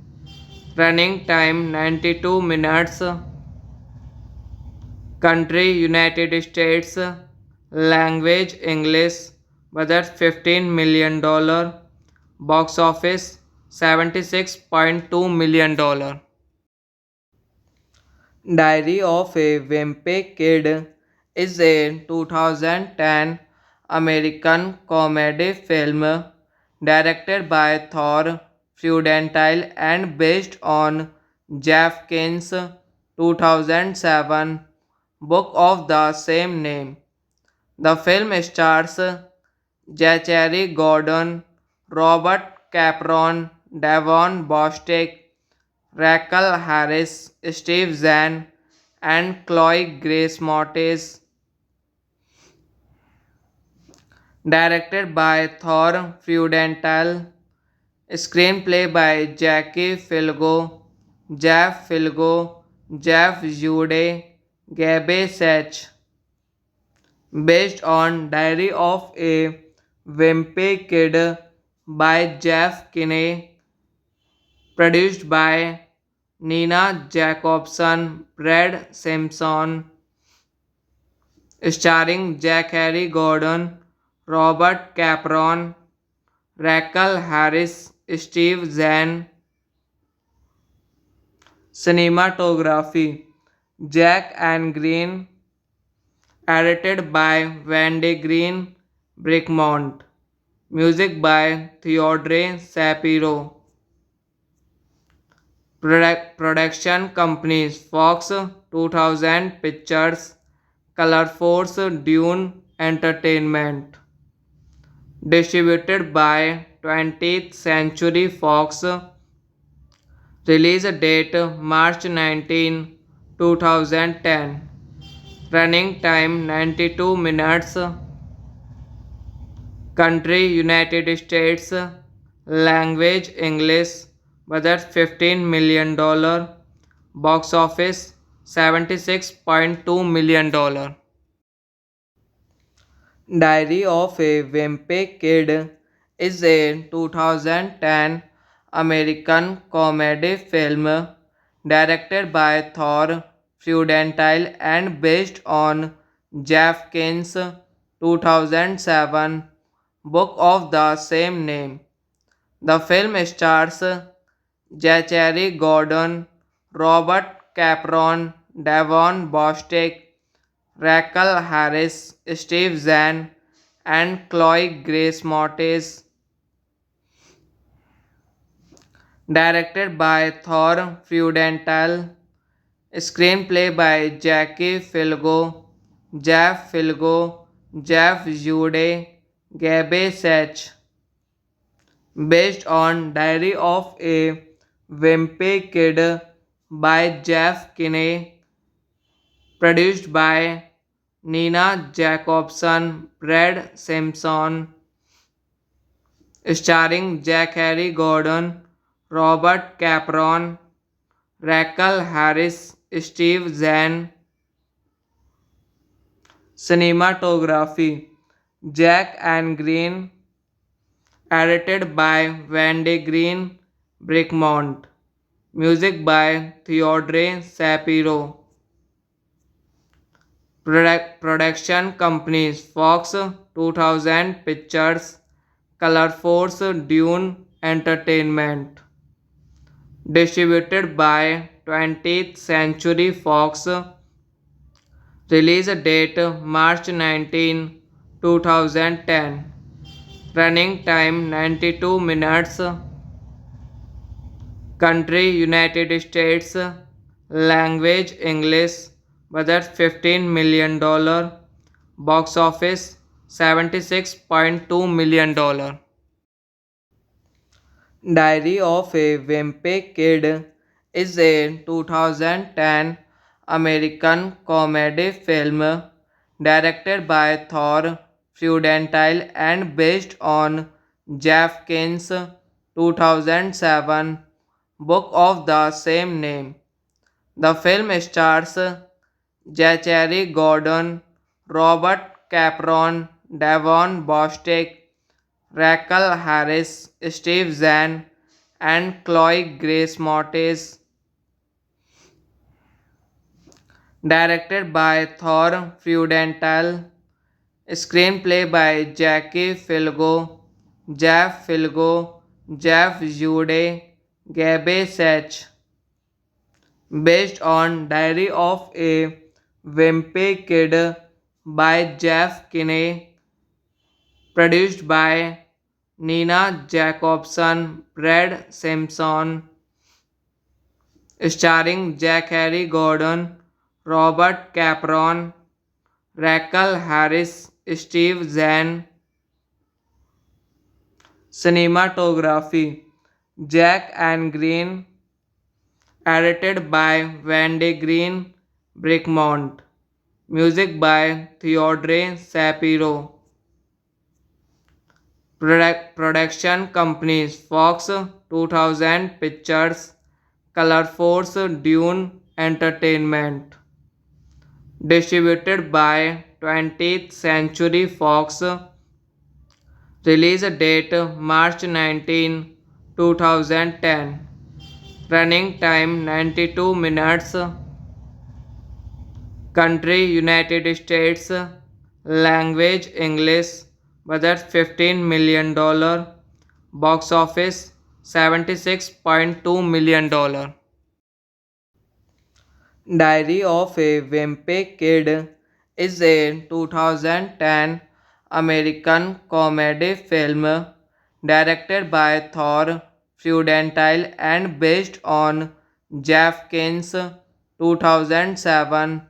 Running time 92 minutes. Country United States. Language English. Budget $15 million. Box office $76.2 million. Diary of a Wimpy Kid is a 2010 American comedy film directed by Thor Freudenthal and based on Jeff Kinn's 2007 book of the same name. The film stars Zachary Gordon, Robert Capron, Devon Bostick, Rachel Harris, Steve Zahn, and Chloe Grace Moretz, directed by Thor Freudenthal, screenplay by Jackie Filgo, Jeff Filgo, Jeff Jude, Gabe Sach, based on Diary of a Wimpy Kid by Jeff Kinney, produced by Nina Jacobson, Brad Simpson, starring Zachary Gordon, Robert Capron, Rachel Harris, Steve Zahn. Cinematography Jack and Green, edited by Wendy Green Brickmont. Music by Theodore Shapiro. Production companies Fox 2000 Pictures, Color Force, Dune Entertainment. Distributed by 20th Century Fox. Release date March 19, 2010. Running time 92 minutes. Country United States. Language English. Budget $15 million. Box office $76.2 million. Diary of a Wimpy Kid is a 2010 American comedy film directed by Thor Freudenthal and based on Jeff Kinn's 2007 book of the same name. The film stars Zachary Gordon, Robert Capron, Devon Bostick, Rachel Harris, Steve Zahn, and Chloe Grace Moretz, directed by Thor Freudenthal, screenplay by Jackie Filgo, Jeff Filgo, Jeff Jude, Gabe Sach, based on Diary of a Wimpy Kid by Jeff Kinney, produced by Nina Jacobson, Brad Simpson, starring Jack Harry Gordon, Robert Capron, Rachel Harris, Steve Zahn. Cinematography Jack and Green, edited by Wendy Green Brickmont. Music by Theodore Shapiro. Production companies Fox 2000 Pictures, Color Force, Dune Entertainment. Distributed by 20th Century Fox. Release date March 19, 2010. Running time 92 minutes. Country United States. Language English. Budget $15 million. Box office $76.2 million. Diary of a Wimpy Kid is a 2010 American comedy film directed by Thor Freudenthal and based on Jeff Kinn's 2007 book of the same name. The film stars Zachary Gordon, Robert Capron, Devon Bostick, Rachel Harris, Steve Zahn, and Chloe Grace Moretz. Directed by Thor Freudenthal. Screenplay by Jackie Filgo, Jeff Filgo, Jeff Jude, Gabe Sach. Based on Diary of a Wimpy Kid by Jeff Kinney, produced by Nina Jacobson, Brad Simpson, starring Jack Harry Gordon, Robert Capron, Rachel Harris, Steve Zahn. Cinematography Jack and Green, edited by Wendy Green Brickmont. Music by Theodore Shapiro. Production companies Fox 2000 Pictures, Color Force, Dune Entertainment. Distributed by 20th Century Fox. Release date March 19, 2010. Running time 92 minutes. Country United States. Language English. Budget $15 million. Box office $76.2 million. Diary of a Wimpy Kid is a 2010 American comedy film directed by Thor Freudenthal and based on Jeff Kinn's 2007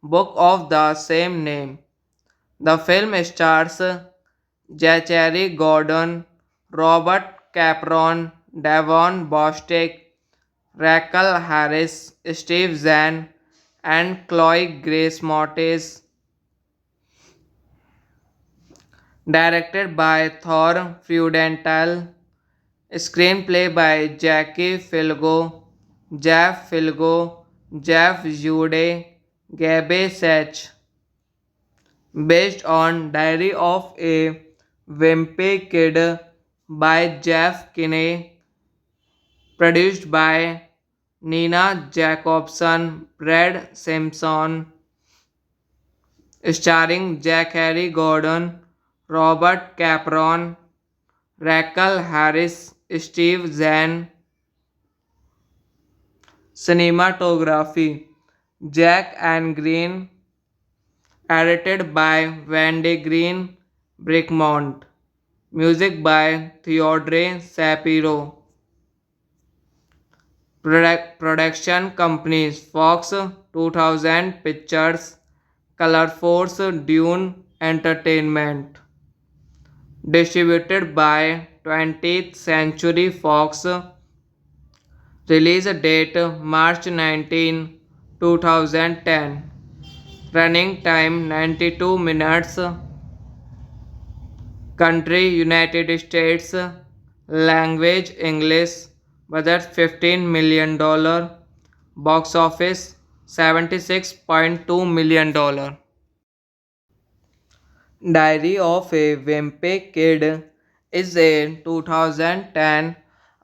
book of the same name. The film stars Zachary Gordon, Robert Capron, Devon Bostick, Rachel Harris, Steve Zahn, and Chloe Grace Moretz. Directed by Thor Freudenthal. Screenplay by Jackie Filgo, Jeff Filgo, Jeff Jude, Gabe Sach. Based on Diary of a Wimpy Kid by Jeff Kinney, produced by Nina Jacobson, Brad Simpson, starring Jack Harry Gordon, Robert Capron, Rachel Harris, Steve Zahn. Cinematography Jack and Green, edited by Wendy Green Brickmont. Music by Theodore Shapiro. Production companies Fox 2000 Pictures, Color Force, Dune Entertainment. Distributed by 20th Century Fox. Release date March 19, 2010. Running time 92 minutes. Country United States. Language English. Budget $15 million. Box office $76.2 million. Diary of a Wimpy Kid is a 2010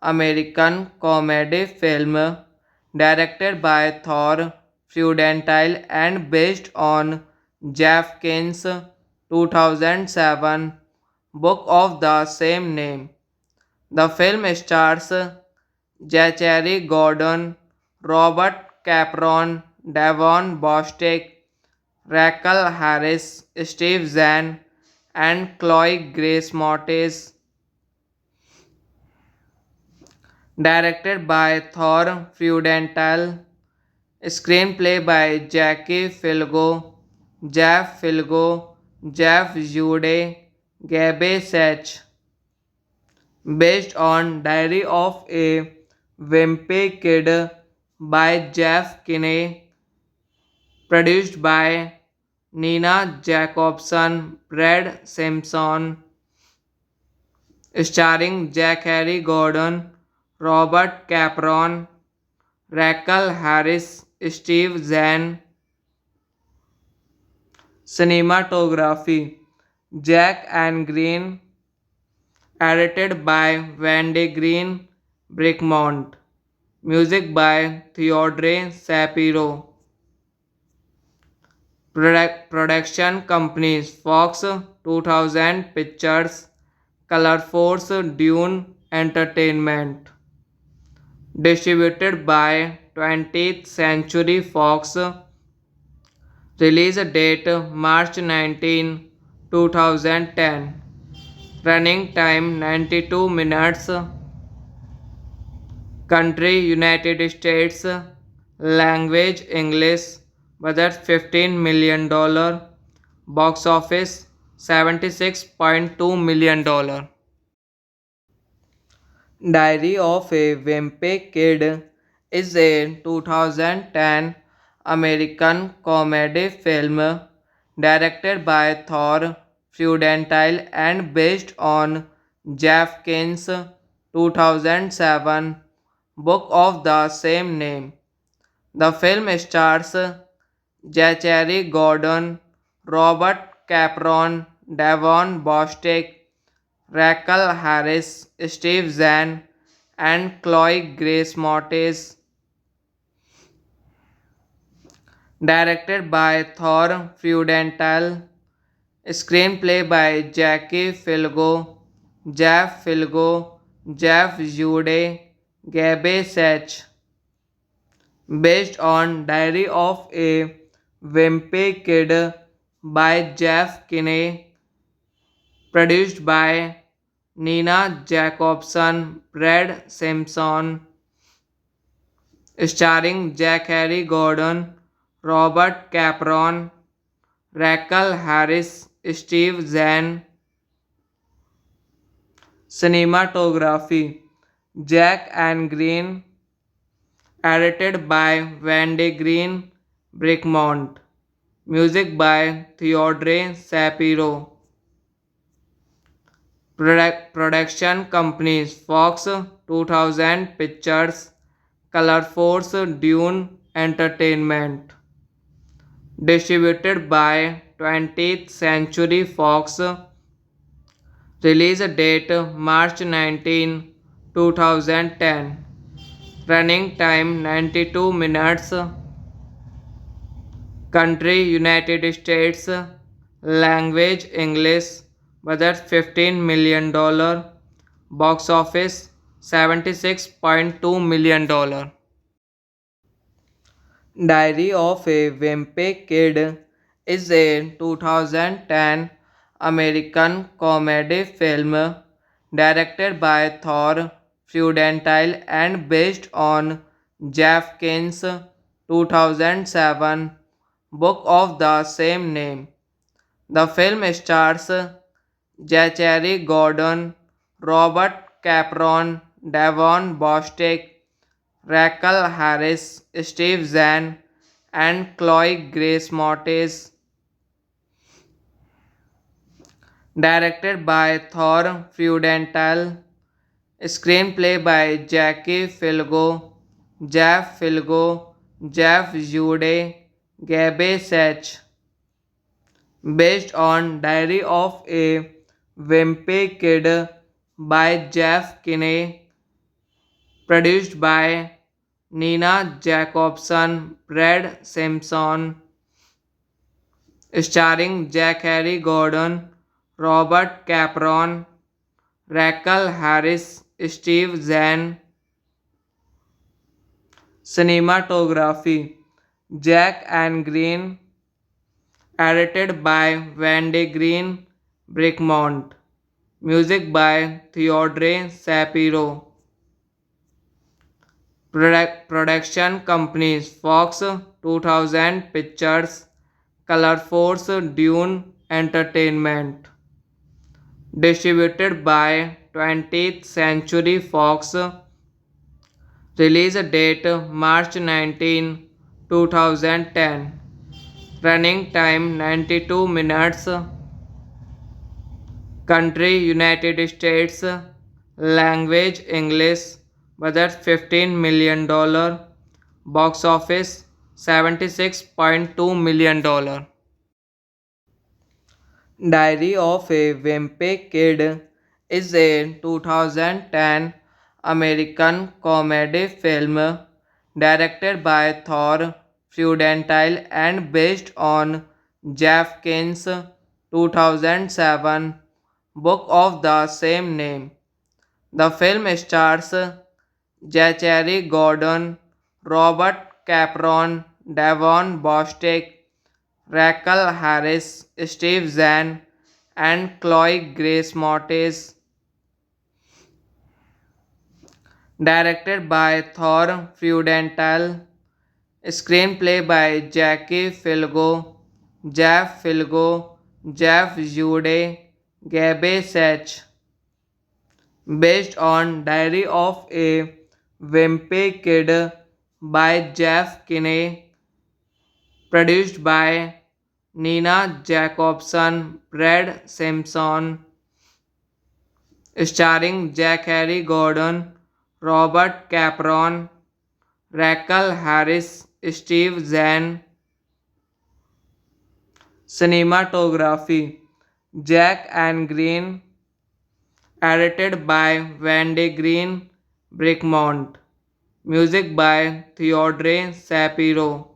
American comedy film directed by Thor Freudenthal and based on Jeff Kinn's 2007 book of the same name. The film stars Zachary Gordon, Robert Capron, Devon Bostick, Rachel Harris, Steve Zahn, and Chloe Grace Moretz. Directed by Thor Freudenthal. Screenplay by Jackie Filgo, Jeff Filgo, Jeff Jude, Gabe Sach. Based on Diary of a Wimpy Kid by Jeff Kinney. Produced by Nina Jacobson, Brad Simpson. Starring Zachary Gordon, Robert Capron, Rachel Harris, Steve Zahn. Cinematography Jack and Green. Edited by Wendy Green Brickmont. Music by Theodore Shapiro. Production companies Fox 2000 Pictures, Color Force, Dune Entertainment. Distributed by 20th Century Fox. Release date March 19, 2010. Running time 92 minutes. Country United States. Language English. Budget $15 million. Box office $76.2 million. Diary of a Wimpy Kid is a 2010 American comedy film directed by Thor Freudenthal and based on Jeff Kinn's 2007 book of the same name. The film stars Zachary Gordon, Robert Capron, Devon Bostick, Rachel Harris, Steve Zahn, and Chloe Grace Moretz. Directed by Thor Freudenthal. Screenplay by Jackie Filgo, Jeff Filgo, Jeff Jude, Gabe Sach. Based on Diary of a Wimpy Kid by Jeff Kinney. Produced by Nina Jacobson, Brad Simpson. Starring Zachary Gordon, Robert Capron, Rachel Harris, Steve Zahn. Cinematography Jack and Green. Edited by Wendy Green Brickmont. Music by Theodore Shapiro. Production companies Fox 2000 Pictures, Color Force, Dune Entertainment. Distributed by 20th Century Fox. Release date March 19, 2010. Running time 92 minutes. Country United States. Language English. Budget $15 million. Box office $76.2 million. Diary of a Wimpy Kid is a 2010 American comedy film directed by Thor Freudenthal and based on Jeff Kinn's 2007 book of the same name. The film stars Zachary Gordon, Robert Capron, Davon Bostick, Raquel Harris, Steve Zahn, and Chloe Grace Moretz. Directed by Thor Freudenthal. Screenplay by Jackie Filgo, Jeff Filgo, Jeff Jude, Gabe Sach. Based on Diary of a Wimpy Kid by Jeff Kinney. Produced by Nina Jacobson, Brad Simpson. Starring Jack Harry Gordon, Robert Capron, Raquel Harris, Steve Zahn. Cinematography Jack and Green. Edited by Wendy Green Brickmont. Music by Theodore Shapiro. Production companies Fox 2000 Pictures, Color Force, Dune Entertainment. Distributed by 20th Century Fox. Release date March 19, 2010. Running time 92 minutes. Country United States. Language English. Budget $15 million. Box office $76.2 million. Diary of a Wimpy Kid is a 2010 American comedy film directed by Thor Freudenthal and based on Jeff Kinn's 2007 book of the same name. The film stars Zachary Gordon, Robert Capron, Davon Bostick, Raquel Harris, Steve Zahn, and Chloe Grace Moretz. Directed by Thor Freudenthal. Screenplay by Jackie Filgo, Jeff Filgo, Jeff Jude, Gabe Sach. Based on Diary of a Wimpy Kid by Jeff Kinney. Produced by Nina Jacobson, Brad Simpson. Starring Jack Harry Gordon, Robert Capron, Raquel Harris, Steve Zahn. Cinematography Jack and Green. Edited by Wendy Green Brickmont. Music by Theodore Shapiro.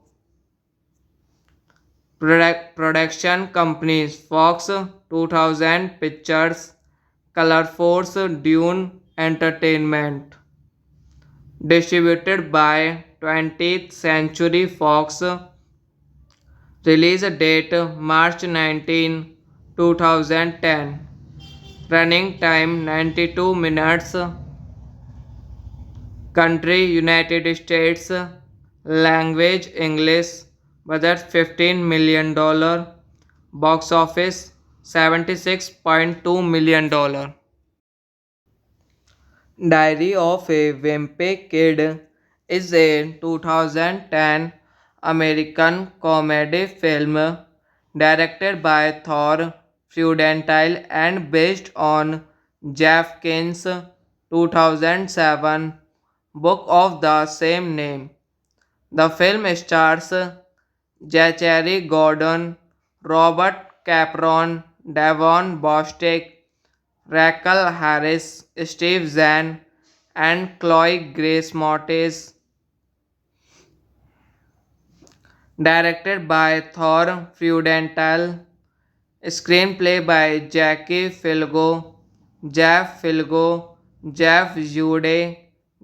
Production companies Fox 2000 Pictures, Color Force, Dune Entertainment. Distributed by 20th Century Fox. Release date March 19, 2010. Running time 92 minutes. Country United States. Language English. Budget $15 million. Box office $76.2 million. Diary of a Wimpy Kid is a 2010 American comedy film directed by Thor Freudenthal and based on Jeff Kinn's 2007 book of the same name. The film stars Zachary Gordon, Robert Capron, Davon Bostick, Raquel Harris, Steve Zahn, and Chloe Grace Moretz. Directed by Thor Freudenthal. Screenplay by Jackie Filgo, Jeff Filgo, Jeff Jude,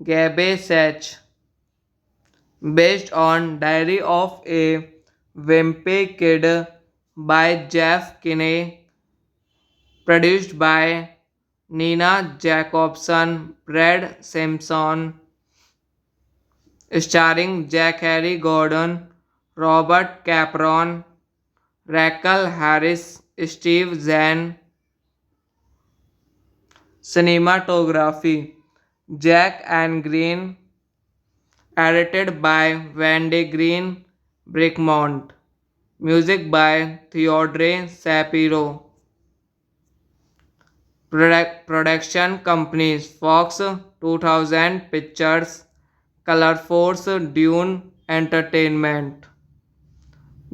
Gabe Sach. Based on Diary of a Wimpy Kid by Jeff Kinney. Produced by Nina Jacobson, Brad Simpson. Starring Jack Harry Gordon, Robert Capron, Raquel Harris, Steve Zahn. Cinematography Jack and Green, edited by Wendy Green Brickmont. Music by Theodore Shapiro. Production companies Fox 2000 Pictures, Color Force, Dune Entertainment.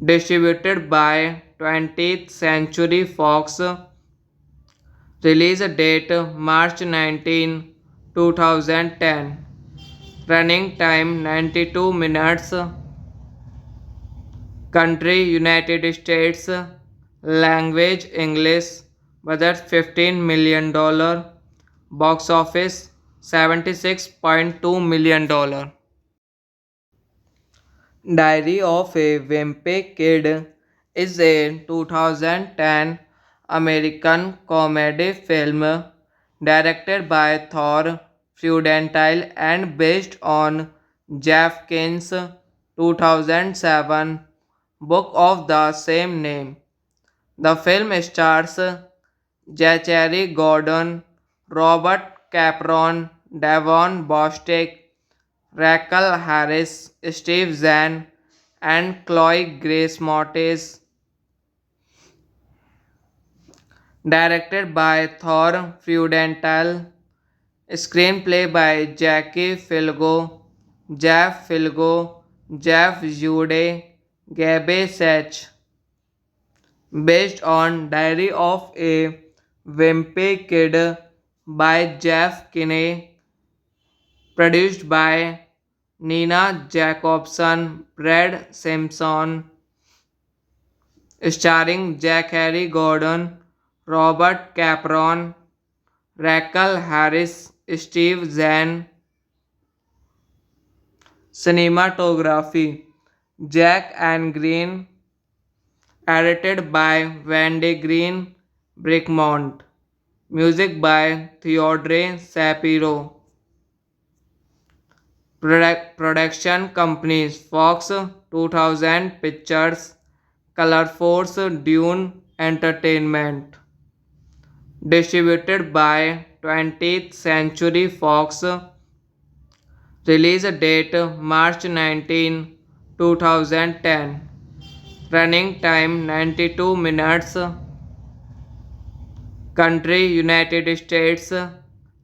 Distributed by 20th Century Fox. Release date March 19, 2010. Running time 92 minutes. Country United States. Language English. Budget $15 million. Box office $76.2 million. Diary of a Wimpy Kid is a 2010 American comedy film directed by Thor Freudenthal and based on Jeff Kinn's 2007 book of the same name. The film stars Zachary Gordon, Robert Capron, Devon Bostick, Rachel Harris, Steve Zahn, and Chloe Grace Moretz. Directed by Thor Freudenthal. Screenplay by Jackie Filgo, Jeff Filgo, Jeff Jude, Gabe Sach. Based on Diary of a Wimpy Kid by Jeff Kinney. Produced by Nina Jacobson, Brad Simpson. Starring Zachary Gordon, Robert Capron, Rachel Harris, Steve Zahn. Cinematography Jack and Green, edited by Wendy Green Brickmont. Music by Theodore Shapiro. Production companies Fox 2000 Pictures, Color Force, Dune Entertainment. Distributed by 20th Century Fox. Release date March 19, 2010. Running time 92 minutes. Country United States.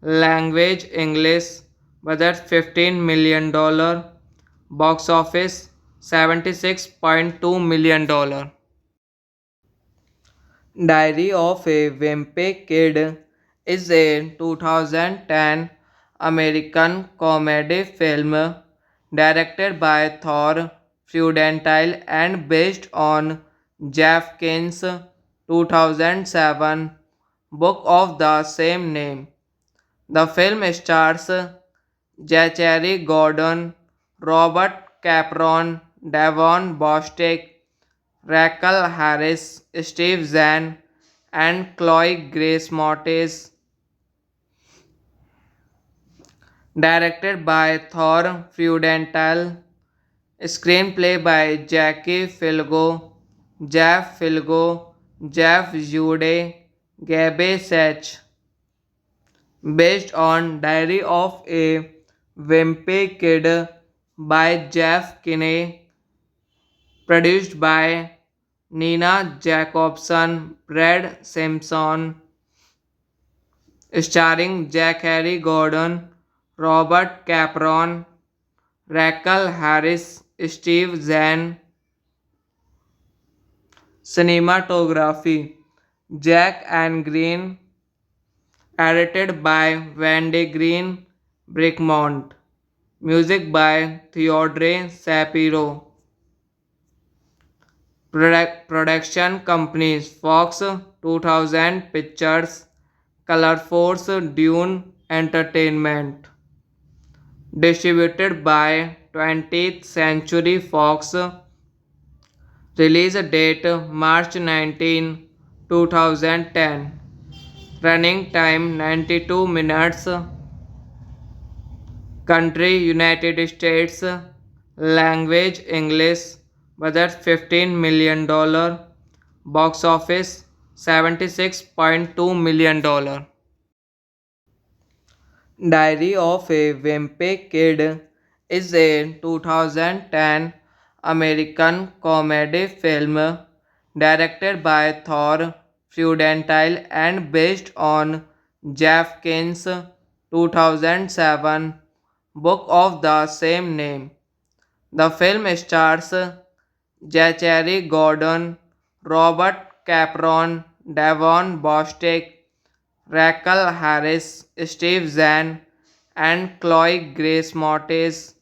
Language English. Budget $15 million. Box office $76.2 million. Diary of a Wimpy Kid is a 2010 American comedy film directed by Thor Freudenthal and based on Jeff Kinn's 2007 book of the same name. The film stars Zachary Gordon, Robert Capron, Devon Bostick, Rachel Harris, Steve Zahn, and Chloe Grace Moretz. Directed by Thor Freudenthal. Screenplay by Jackie Filgo, Jeff Filgo, Jeff Jude, Gabe Sach. Based on Diary of a Wimpy Kid by Jeff Kinney. Produced by Nina Jacobson, Brad Simpson. Starring Zachary Gordon, Robert Capron, Rachel Harris, Steve Zahn. Cinematography Jack and Green, edited by Wendy Green Brickmont. Music by Theodore Shapiro. Production companies Fox 2000 Pictures, Color Force, Dune Entertainment. Distributed by 20th Century Fox. Release date March 19, 2010. Running time 92 minutes. Country United States. Language English. Budget $15 million. Box office $76.2 million. Diary of a Wimpy Kid is a 2010 American comedy film directed by Thor Freudenthal and based on Jeff Kinn's 2007 book of the same name. The film stars Zachary Gordon, Robert Capron, Devon Bostick, Rachel Harris, Steve Zahn, and Chloe Grace Moretz,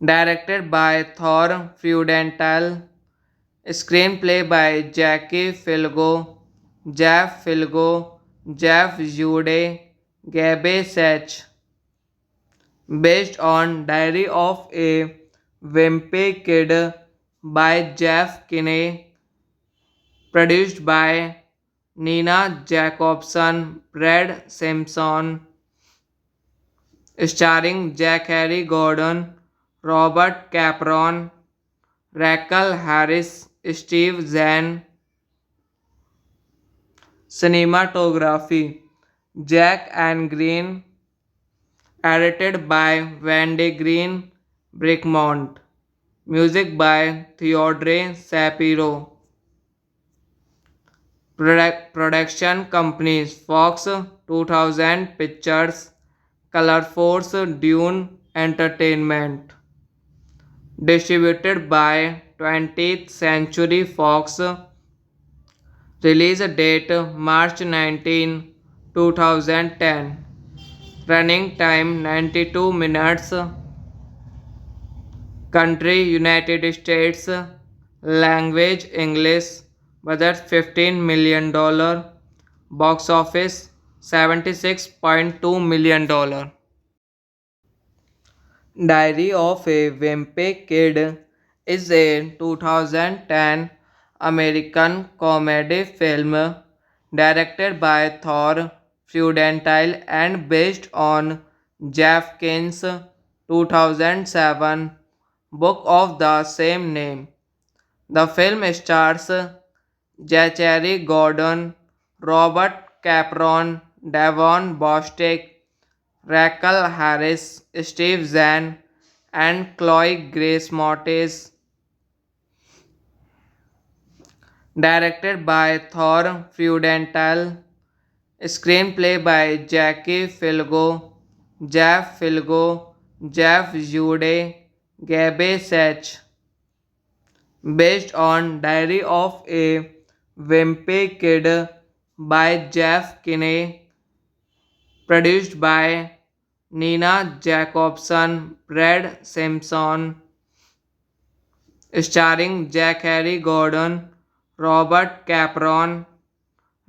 directed by Thor Freudenthal, screenplay by Jackie Filgo, Jeff Filgo, Jeff Jude, Gabe Sach, based on Diary of a Wimpy Kid by Jeff Kinney, produced by Nina Jacobson, Brad Simpson, starring Zachary Gordon, Robert Capron, Rachel Harris, Steve Zahn. Cinematography Jack and Green, edited by Wendy Green Brickmont. Music by Theodore Shapiro. Production companies Fox 2000 Pictures, Color Force, Dune Entertainment. Distributed by 20th Century Fox. Release date March 19, 2010. Running time 92 minutes. Country United States. Language English. Budget $15 million. Box office $76.2 million. Diary of a Wimpy Kid is a 2010 American comedy film directed by Thor Freudenthal and based on Jeff Kinn's 2007 book of the same name. The film stars Zachary Gordon, Robert Capron, Devon Bostick, Rachel Harris, Steve Zahn, and Chloe Grace Moretz, directed by Thor Freudenthal, screenplay by Jackie Filgo, Jeff Filgo, Jeff Jude, Gabe Sach, based on Diary of a Wimpy Kid by Jeff Kinney, produced by Nina Jacobson, Brad Simpson, starring Zachary Gordon, Robert Capron,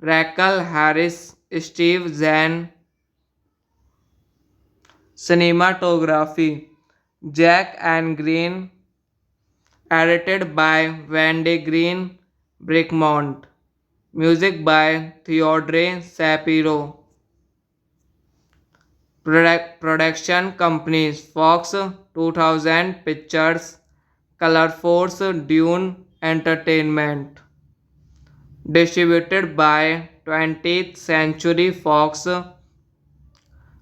Rachel Harris, Steve Zahn. Cinematography Jack and Green, edited by Wendy Green Brickmont. Music by Theodore Shapiro. Production companies Fox 2000 Pictures, Color Force, Dune Entertainment. Distributed by 20th Century Fox.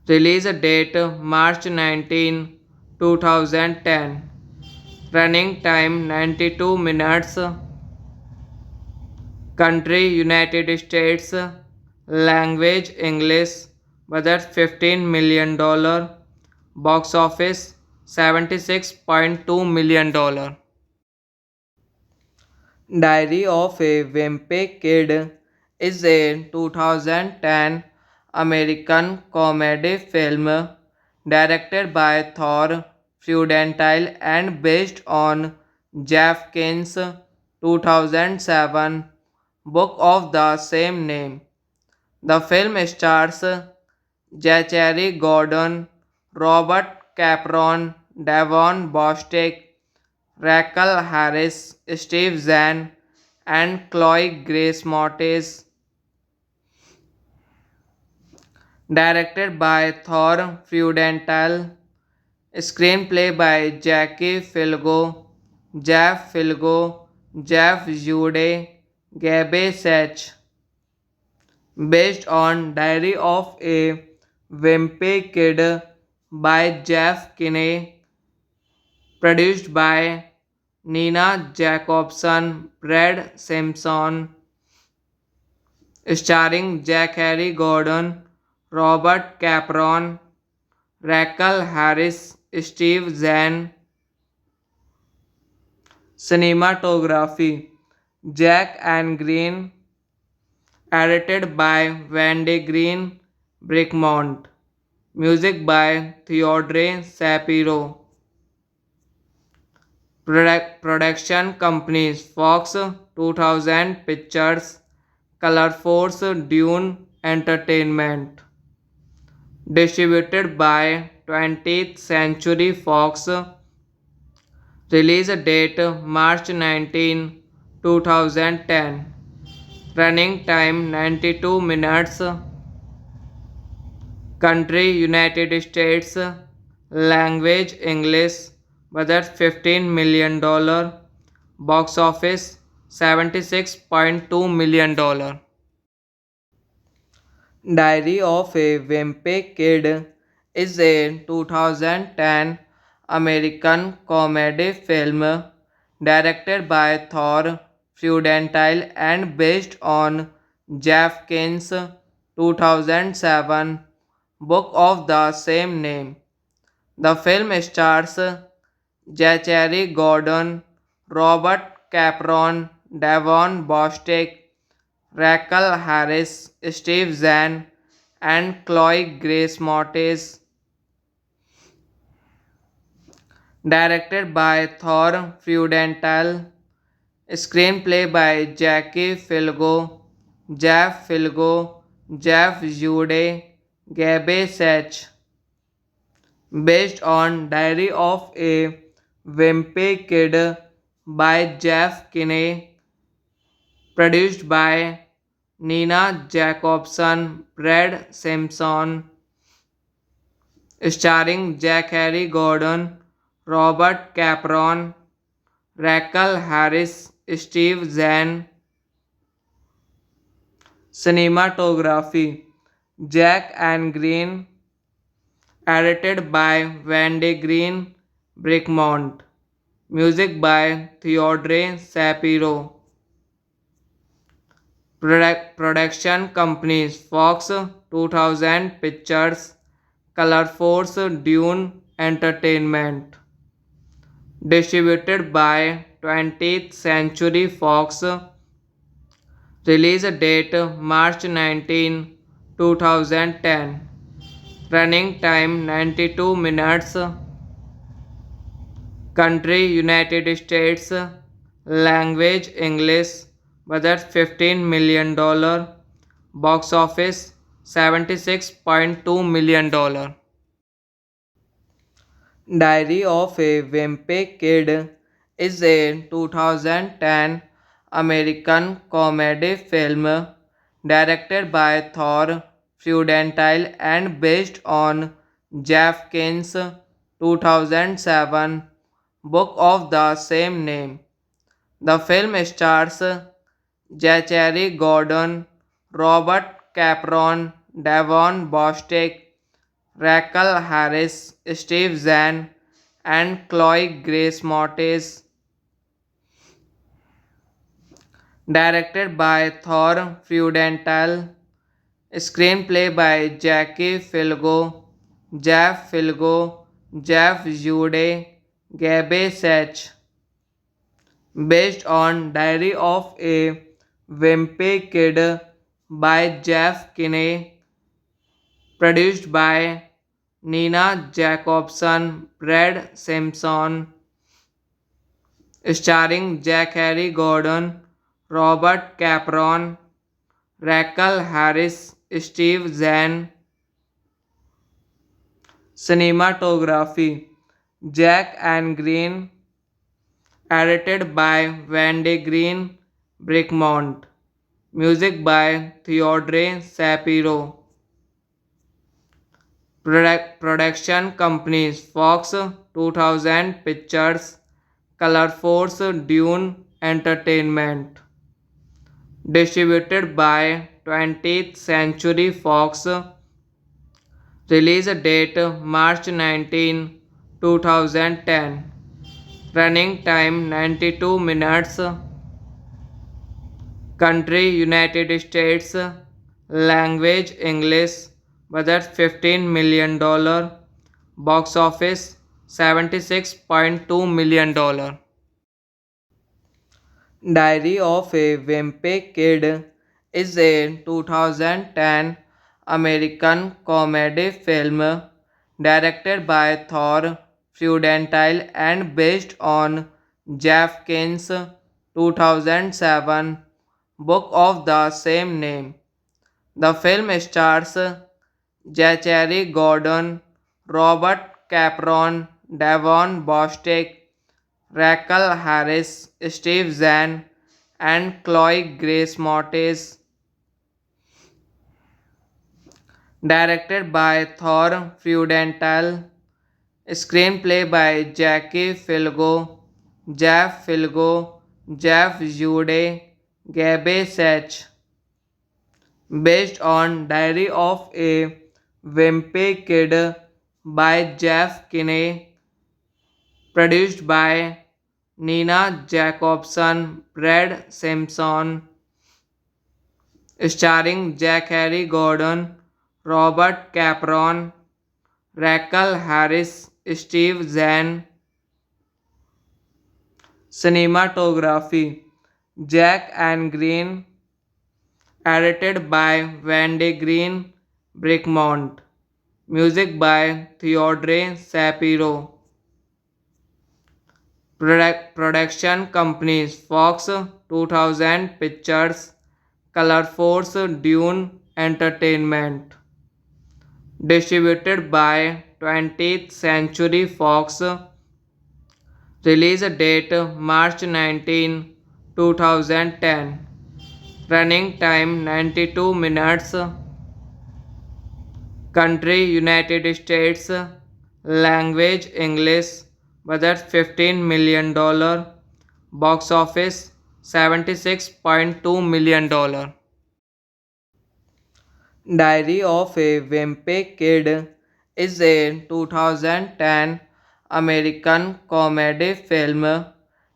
Release date March 19, 2010. Running time 92 minutes. Country United States. Language English. Budget $15 million. Box office $76.2 million. Diary of a Wimpy Kid is a 2010 American comedy film directed by Thor Freudenthal and based on Jeff Kinn's 2007 book of the same name. The film stars Zachary Gordon, Robert Capron, Devon Bostick, Rachel Harris, Steve Zahn, and Chloe Grace Moretz, directed by Thor Freudenthal, screenplay by Jackie Filgo, Jeff Filgo, Jeff Jude, Gabe Sach, based on Diary of a Wimpy Kid by Jeff Kinney, produced by Nina Jacobson, Brad Simpson, starring Jack Harry Gordon, Robert Capron, Rachel Harris, Steve Zahn. Cinematography Jack and Green, edited by Wendy Green Brickmont. Music by Theodore Shapiro. Production companies Fox 2000 Pictures, Color Force, Dune Entertainment. Distributed by 20th Century Fox. Release date March 19, 2010. Running time 92 minutes. Country United States. Language English. Budget $15 million. Box office $76.2 million. Diary of a Wimpy Kid is a 2010 American comedy film directed by Thor Freudenthal and based on Jeff Kinn's 2007 book of the same name. The film stars Zachary Gordon, Robert Capron, Devon Bostick, Rachel Harris, Steve Zahn, and Chloe Grace Moretz. Directed by Thor Freudenthal. Screenplay by Jackie Filgo, Jeff Filgo, Jeff Jude, Gabe Sach. Based on Diary of a Wimpy Kid by Jeff Kinney, produced by Nina Jacobson, Brad Simpson, starring Jack Harry Gordon, Robert Capron, Rachel Harris, Steve Zahn. Cinematography Jack and Green, edited by Wendy Green Brickmont. Music by Theodore Shapiro. Production companies Fox 2000 Pictures, Color Force, Dune Entertainment. Distributed by 20th Century Fox. Release date March 19, 2010. Running time 92 minutes. Country United States. Language English. Budget $15 million. Box office $76.2 million. Diary of a Wimpy Kid is a 2010 American comedy film directed by Thor Freudenthal and based on Jeff Kinn's 2007 book of the same name. The film stars Zachary Gordon, Robert Capron, Devon Bostick, Rachel Harris, Steve Zahn, and Chloe Grace Moretz. Directed by Thor Freudenthal. Screenplay by Jackie Filgo, Jeff Filgo, Jeff Jude, Gabe Sach. Based on Diary of a Wimpy Kid by Jeff Kinney, produced by Nina Jacobson, Brad Simpson, starring Jack Harry Gordon, Robert Capron, Rachel Harris, Steve Zahn. Cinematography Jack and Green, edited by Wendy Green Brickmont. Music by Theodore Shapiro. Production companies Fox 2000 Pictures, Color Force, Dune Entertainment. Distributed by 20th Century Fox. Release date March 19, 2010. Running time 92 minutes. Country United States. Language English. Budget $15 million. Box office $76.2 million. Diary of a Wimpy Kid is a 2010 American comedy film directed by Thor Freudenthal and based on Jeff Kinn's 2007 book of the same name. The film stars Zachary Gordon, Robert Capron, Devon Bostick, Rachel Harris, Steve Zahn, and Chloe Grace Moretz. Directed by Thor Freudenthal. Screenplay by Jackie Filgo, Jeff Filgo, Jeff Jude, Gabe Sach. Based on Diary of a Wimpy Kid by Jeff Kinney. Produced by Nina Jacobson, Brad Simpson. Starring Zachary Gordon, Robert Capron, Rachel Harris, Steve Zahn. Cinematography Jack and Green. Edited by Wendy Green Brickmont. Music by Theodore Shapiro. Production companies Fox 2000 Pictures, Color Force, Dune Entertainment. Distributed by 20th Century Fox. Release date March 19, 2010. Running time 92 minutes. Country United States. Language English. Budget $15 million. Box office $76.2 million. Diary of a Wimpy Kid is a 2010 American comedy film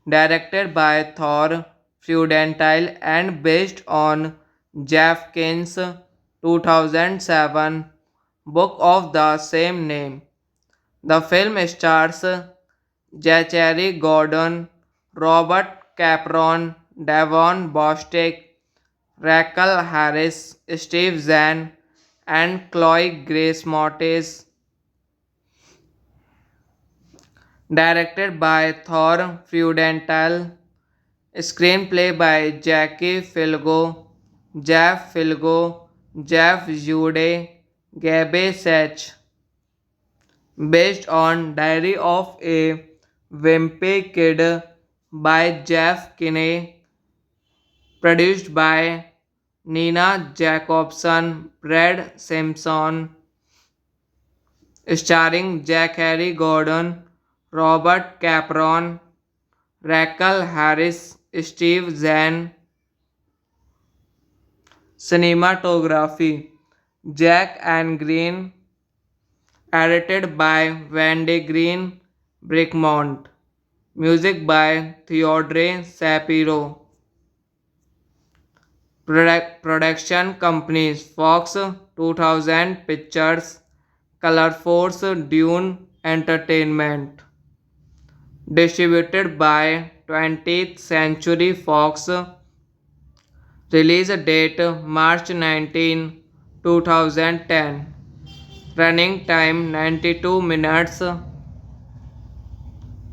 directed by Thor Freudenthal and based on Jeff Kinn's 2007 book of the same name. The film stars Zachary Gordon, Robert Capron, Devon Bostick, Rachel Harris, Steve Zahn, and Chloe Grace Moretz. Directed by Thor Freudenthal. Screenplay by Jackie Filgo, Jeff Filgo, Jeff Jude, Gabe Sach. Based on Diary of a Wimpy Kid by Jeff Kinney. Produced by Nina Jacobson, Brad Simpson. Starring Zachary Gordon, Robert Capron, Rachel Harris, Steve Zahn. Cinematography Jack and Green. Edited by Wendy Green Brickmont. Music by Theodore Shapiro. Production companies Fox 2000 Pictures, Color Force, Dune Entertainment. Distributed by 20th Century Fox. Release date March 19, 2010. Running time 92 minutes.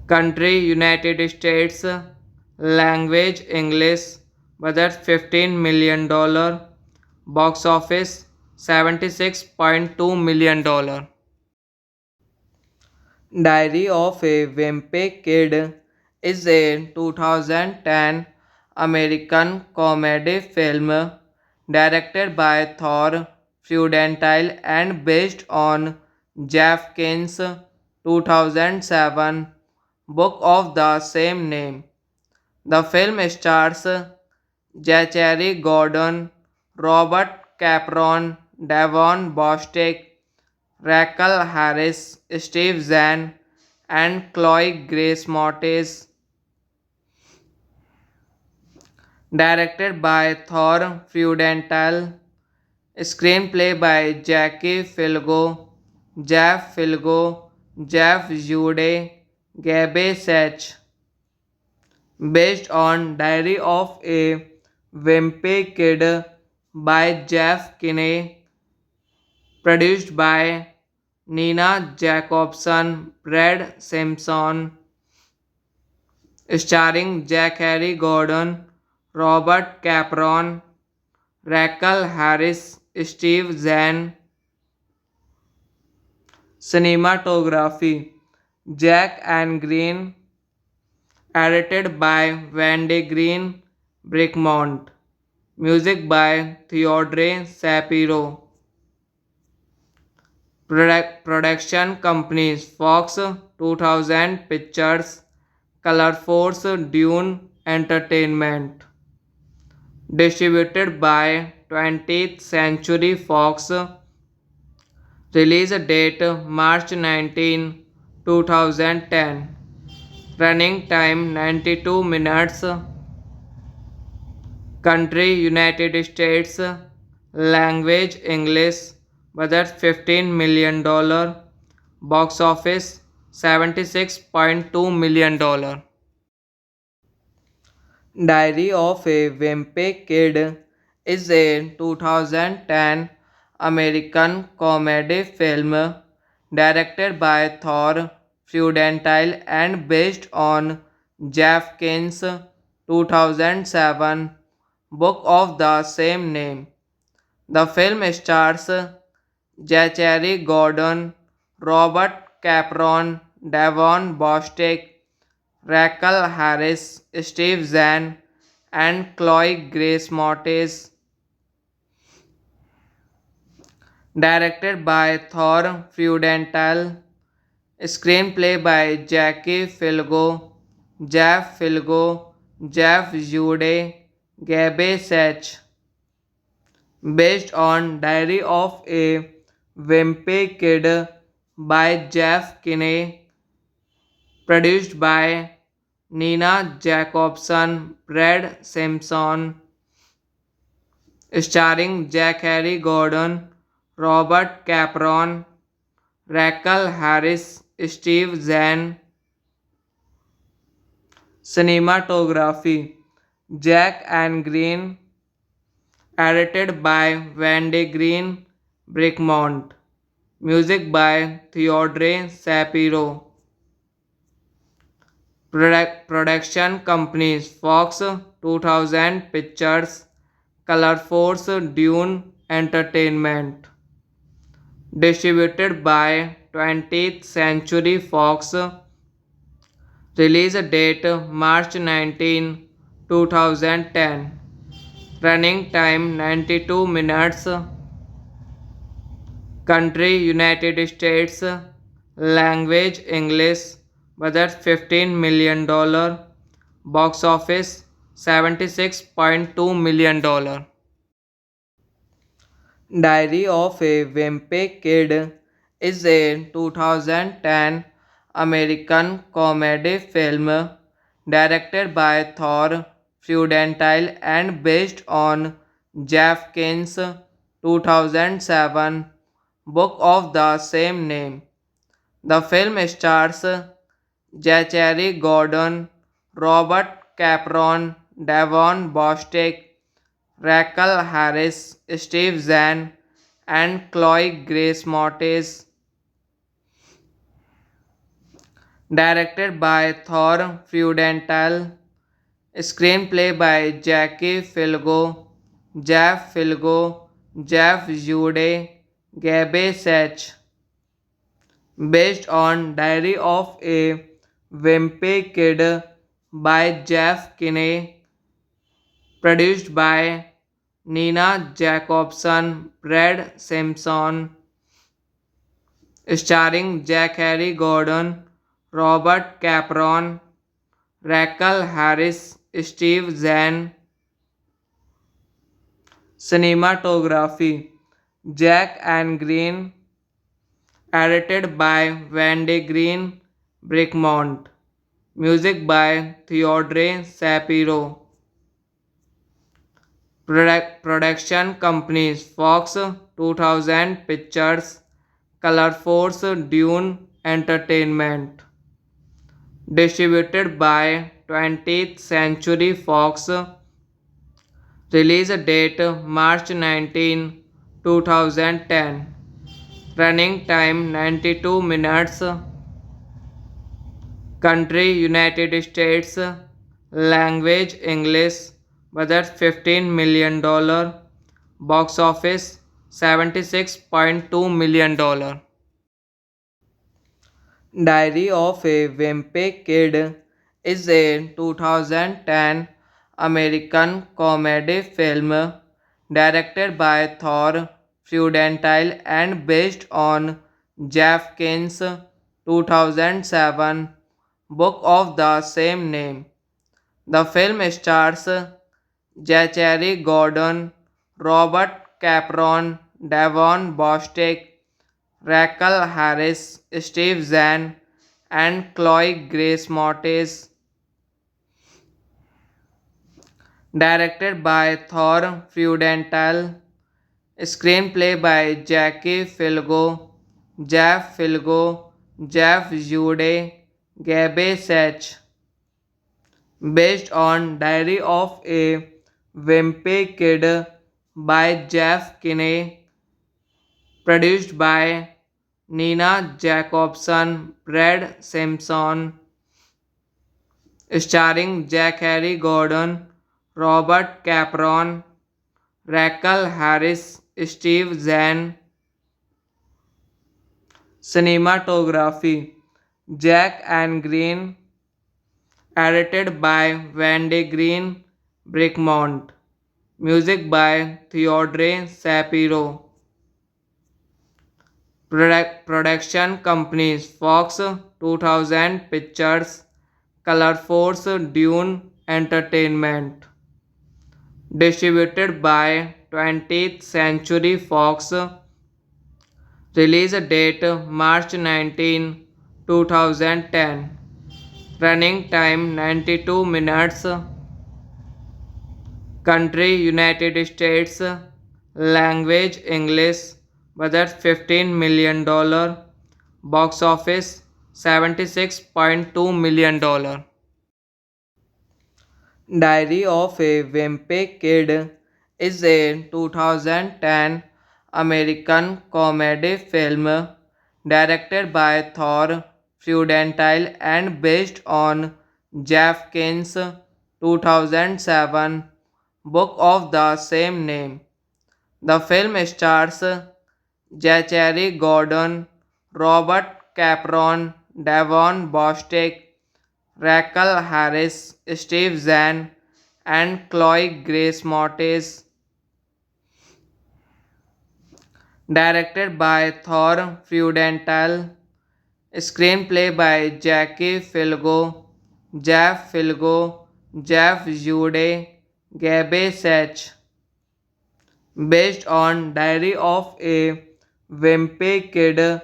Country United States. Language English. Budget $15 million. Box office $76.2 million. Diary of a Wimpy Kid is a 2010 American comedy film directed by Thor Freudenthal and based on Jeff Kinn's 2007 book of the same name. The film stars Zachary Gordon, Robert Capron, Davon Bostick, Raquel Harris, Steve Zahn, and Chloe Grace Moretz. Directed by Thor Freudenthal. Screenplay by Jackie Filgo, Jeff Filgo, Jeff Jude, Gabe Sach. Based on Diary of a Wimpy Kid by Jeff Kinney. Produced by Nina Jacobson, Brad Simpson. Starring Jack Harry Gordon, Robert Capron, Raquel Harris, Steve Zahn. Cinematography Jack and Green. Edited by Wendy Green Brickmont. Music by Theodore Shapiro. Production companies Fox 2000 Pictures, Color Force, Dune Entertainment. Distributed by 20th Century Fox. Release date March 19, 2010. Running time 92 minutes. Country United States. Language English. Budget $15 million. Box office $76.2 million. Diary of a Wimpy Kid is a 2010 American comedy film directed by Thor Freudenthal and based on Jeff Kinn's 2007 book of the same name. The film stars Zachary Gordon, Robert Capron, Davon Bostick, Raquel Harris, Steve Zahn, and Chloe Grace Moretz. Directed by Thor Freudenthal. Screenplay by Jackie Filgo, Jeff Filgo, Jeff Jude, Gabe Sach. Based on Diary of a Wimpy Kid by Jeff Kinney. Produced by Nina Jacobson, Brad Simpson. Starring Jack Harry Gordon, Robert Capron, Raquel Harris, Steve Zahn. Cinematography Jack and Green. Edited by Wendy Green Brickmont. Music by Theodore Shapiro. Production companies Fox 2000 Pictures, Color Force, Dune Entertainment. Distributed by 20th Century Fox. Release date March 19, 2010. Running time 92 minutes. Country United States. Language English. Budget $15 million. Box office $76.2 million. Diary of a Wimpy Kid is a 2010 American comedy film directed by Thor Freudenthal and based on Jeff Kinn's 2007 book of the same name. The film stars Zachary Gordon, Robert Capron, Davon Bostick, Raquel Harris, Steve Zahn, and Chloe Grace Moretz. Directed by Thor Freudenthal. Screenplay by Jackie Filgo, Jeff Filgo, Jeff Jude, Gabe Sach. Based on Diary of a Wimpy Kid by Jeff Kinney. Produced by Nina Jacobson, Brad Simpson. Starring Jack Harry Gordon, Robert Capron, Raquel Harris, Steve Zahn. Cinematography Jack and Green, edited by Wendy Green Brickmont. Music by Theodore Shapiro. Production companies Fox 2000 Pictures, Color Force, Dune Entertainment. Distributed by 20th Century Fox. Release date March 19, 2010. Running time 92 minutes. Country United States. Language English. Budget $15 million. Box office $76.2 million. Diary of a Wimpy Kid is a 2010 American comedy film directed by Thor Freudenthal and based on Jeff Kane's 2007 book of the same name. The film stars Zachary Gordon, Robert Capron, Devon Bostick, Rachel Harris, Steve Zahn, and Chloe Grace Moretz. Directed by Thor Freudenthal. Screenplay by Jackie Filgo, Jeff Filgo, Jeff Jude, Gabe Sach. Based on Diary of a Wimpy Kid by Jeff Kinney. Produced by Nina Jacobson, Brad Simpson. Starring Zachary Gordon, Robert Capron, Rachel Harris, Steve Zahn. Cinematography Jack and Green, edited by Wendy Green Brickmont. Music by Theodore Shapiro. Production companies Fox 2000 Pictures, Color Force, Dune Entertainment. Distributed by 20th Century Fox. Release date March 19, 2010. Running time 92 minutes. Country United States. Language English. Budget $15 million. Box office $76.2 million. Diary of a Wimpy Kid is a 2010 American comedy film directed by Thor Freudenthal and based on Jeff Kane's 2007 book of the same name. The film stars Zachary Gordon, Robert Capron, Devon Bostick, Rachel Harris, Steve Zahn, and Chloe Grace Moretz. Directed by Thor Freudenthal. Screenplay by Jackie Filgo, Jeff Filgo, Jeff Jude, Gabe Sach. Based on Diary of a Wimpy Kid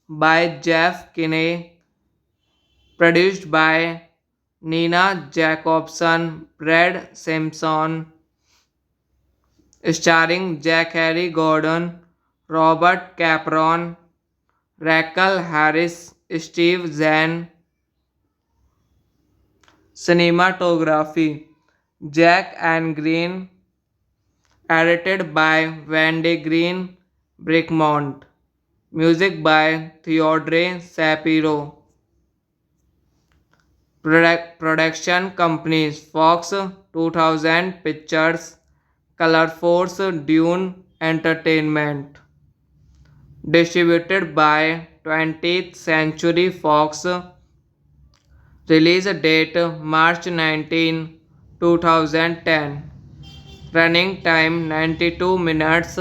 by Jeff Kinney. Produced by Nina Jacobson, Brad Simpson. Starring Zachary Gordon, Robert Capron, Rachel Harris, Steve Zahn. Cinematography Jack and Green, edited by Wendy Green Brickmont. Music by Theodore Shapiro. Production companies Fox 2000 Pictures, Color Force, Dune Entertainment. Distributed by 20th Century Fox. Release date March 19, 2010. Running time 92 minutes.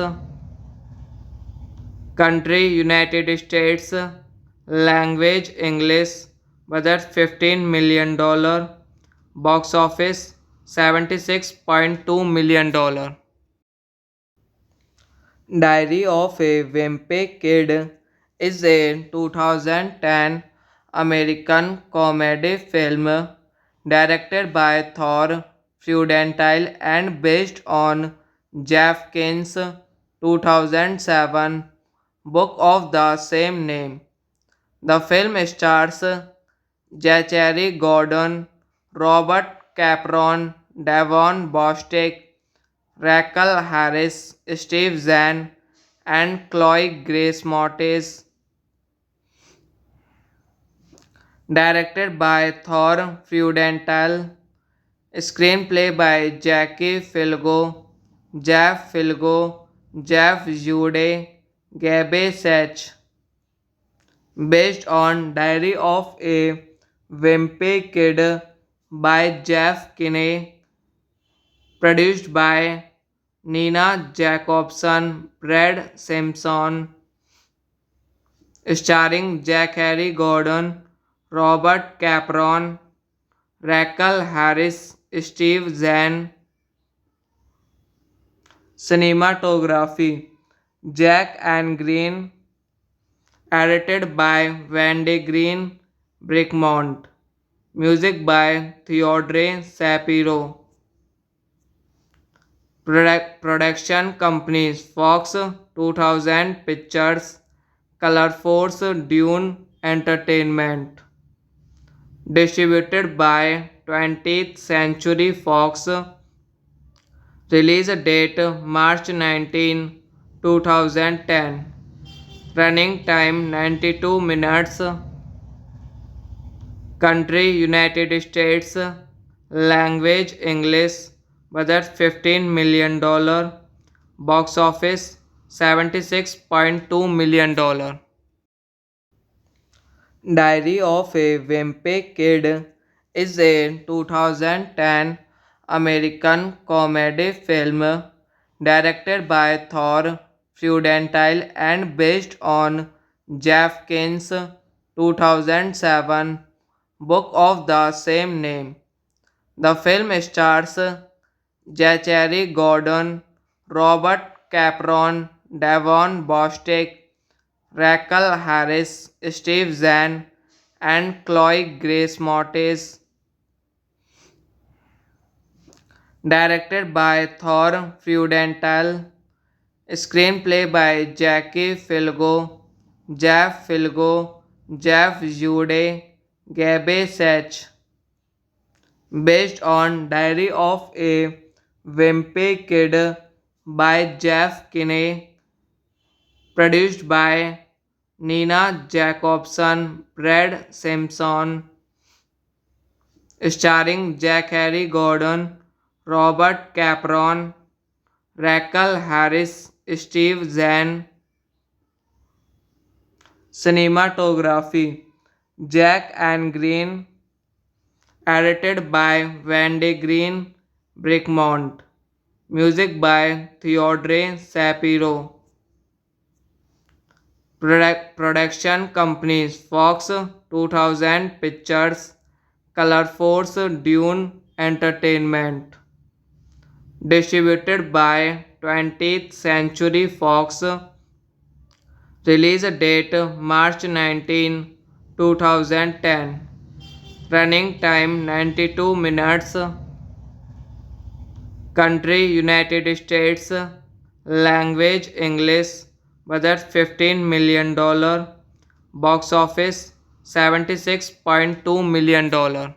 Country United States. Language English. Budget $15 million. Box office $76.2 million. Diary of a Wimpy Kid is a 2010 American comedy film directed by Thor Freudenthal and based on Jeff King's 2007 book of the same name. The film stars Zachary Gordon, Robert Capron, Devon Bostick, Rachel Harris, Steve Zahn, and Chloe Grace Moretz. Directed by Thor Freudenthal. Screenplay by Jackie Filgo, Jeff Filgo, Jeff Jude, Gabe Sach. Based on Diary of a Wimpy Kid by Jeff Kinney. Produced by Nina Jacobson, Brad Simpson, starring Zachary Gordon, Robert Capron, Rachel Harris, Steve Zahn. Cinematography Jack and Green, edited by Wendy Green Brickmont. Music by Theodore Shapiro. Production companies Fox 2000 Pictures, Color Force, Dune Entertainment. Distributed by 20th Century Fox. Release date March 19, 2010. Running time 92 minutes. Country United States. Language English. Budget $15 million. Box office $76.2 million. Diary of a Wimpy Kid is a 2010 American comedy film directed by Thor Freudenthal and based on Jeff King's 2007 book of the same name. The film stars Zachary Gordon, Robert Capron, Devon Bostick, Rachel Harris, Steve Zahn, and Chloe Grace Moretz. Directed by Thor Freudenthal. Screenplay by Jackie Filgo, Jeff Filgo, Jeff Jude, Gabe Sach. Based on Diary of a Wimpy Kid by Jeff Kinney. Produced by Nina Jacobson, Brad Simpson, starring Zachary Gordon, Robert Capron, Rachel Harris, Steve Zahn. Cinematography Jack and Green, edited by Wendy Green Brickmont. Music by Theodore Shapiro. Production companies Fox 2000 Pictures, Color Force, Dune Entertainment. Distributed by 20th Century Fox. Release date March 19, 2010. Running time 92 minutes. Country United States. Language English. Budget $15 million. Box office $76.2 million.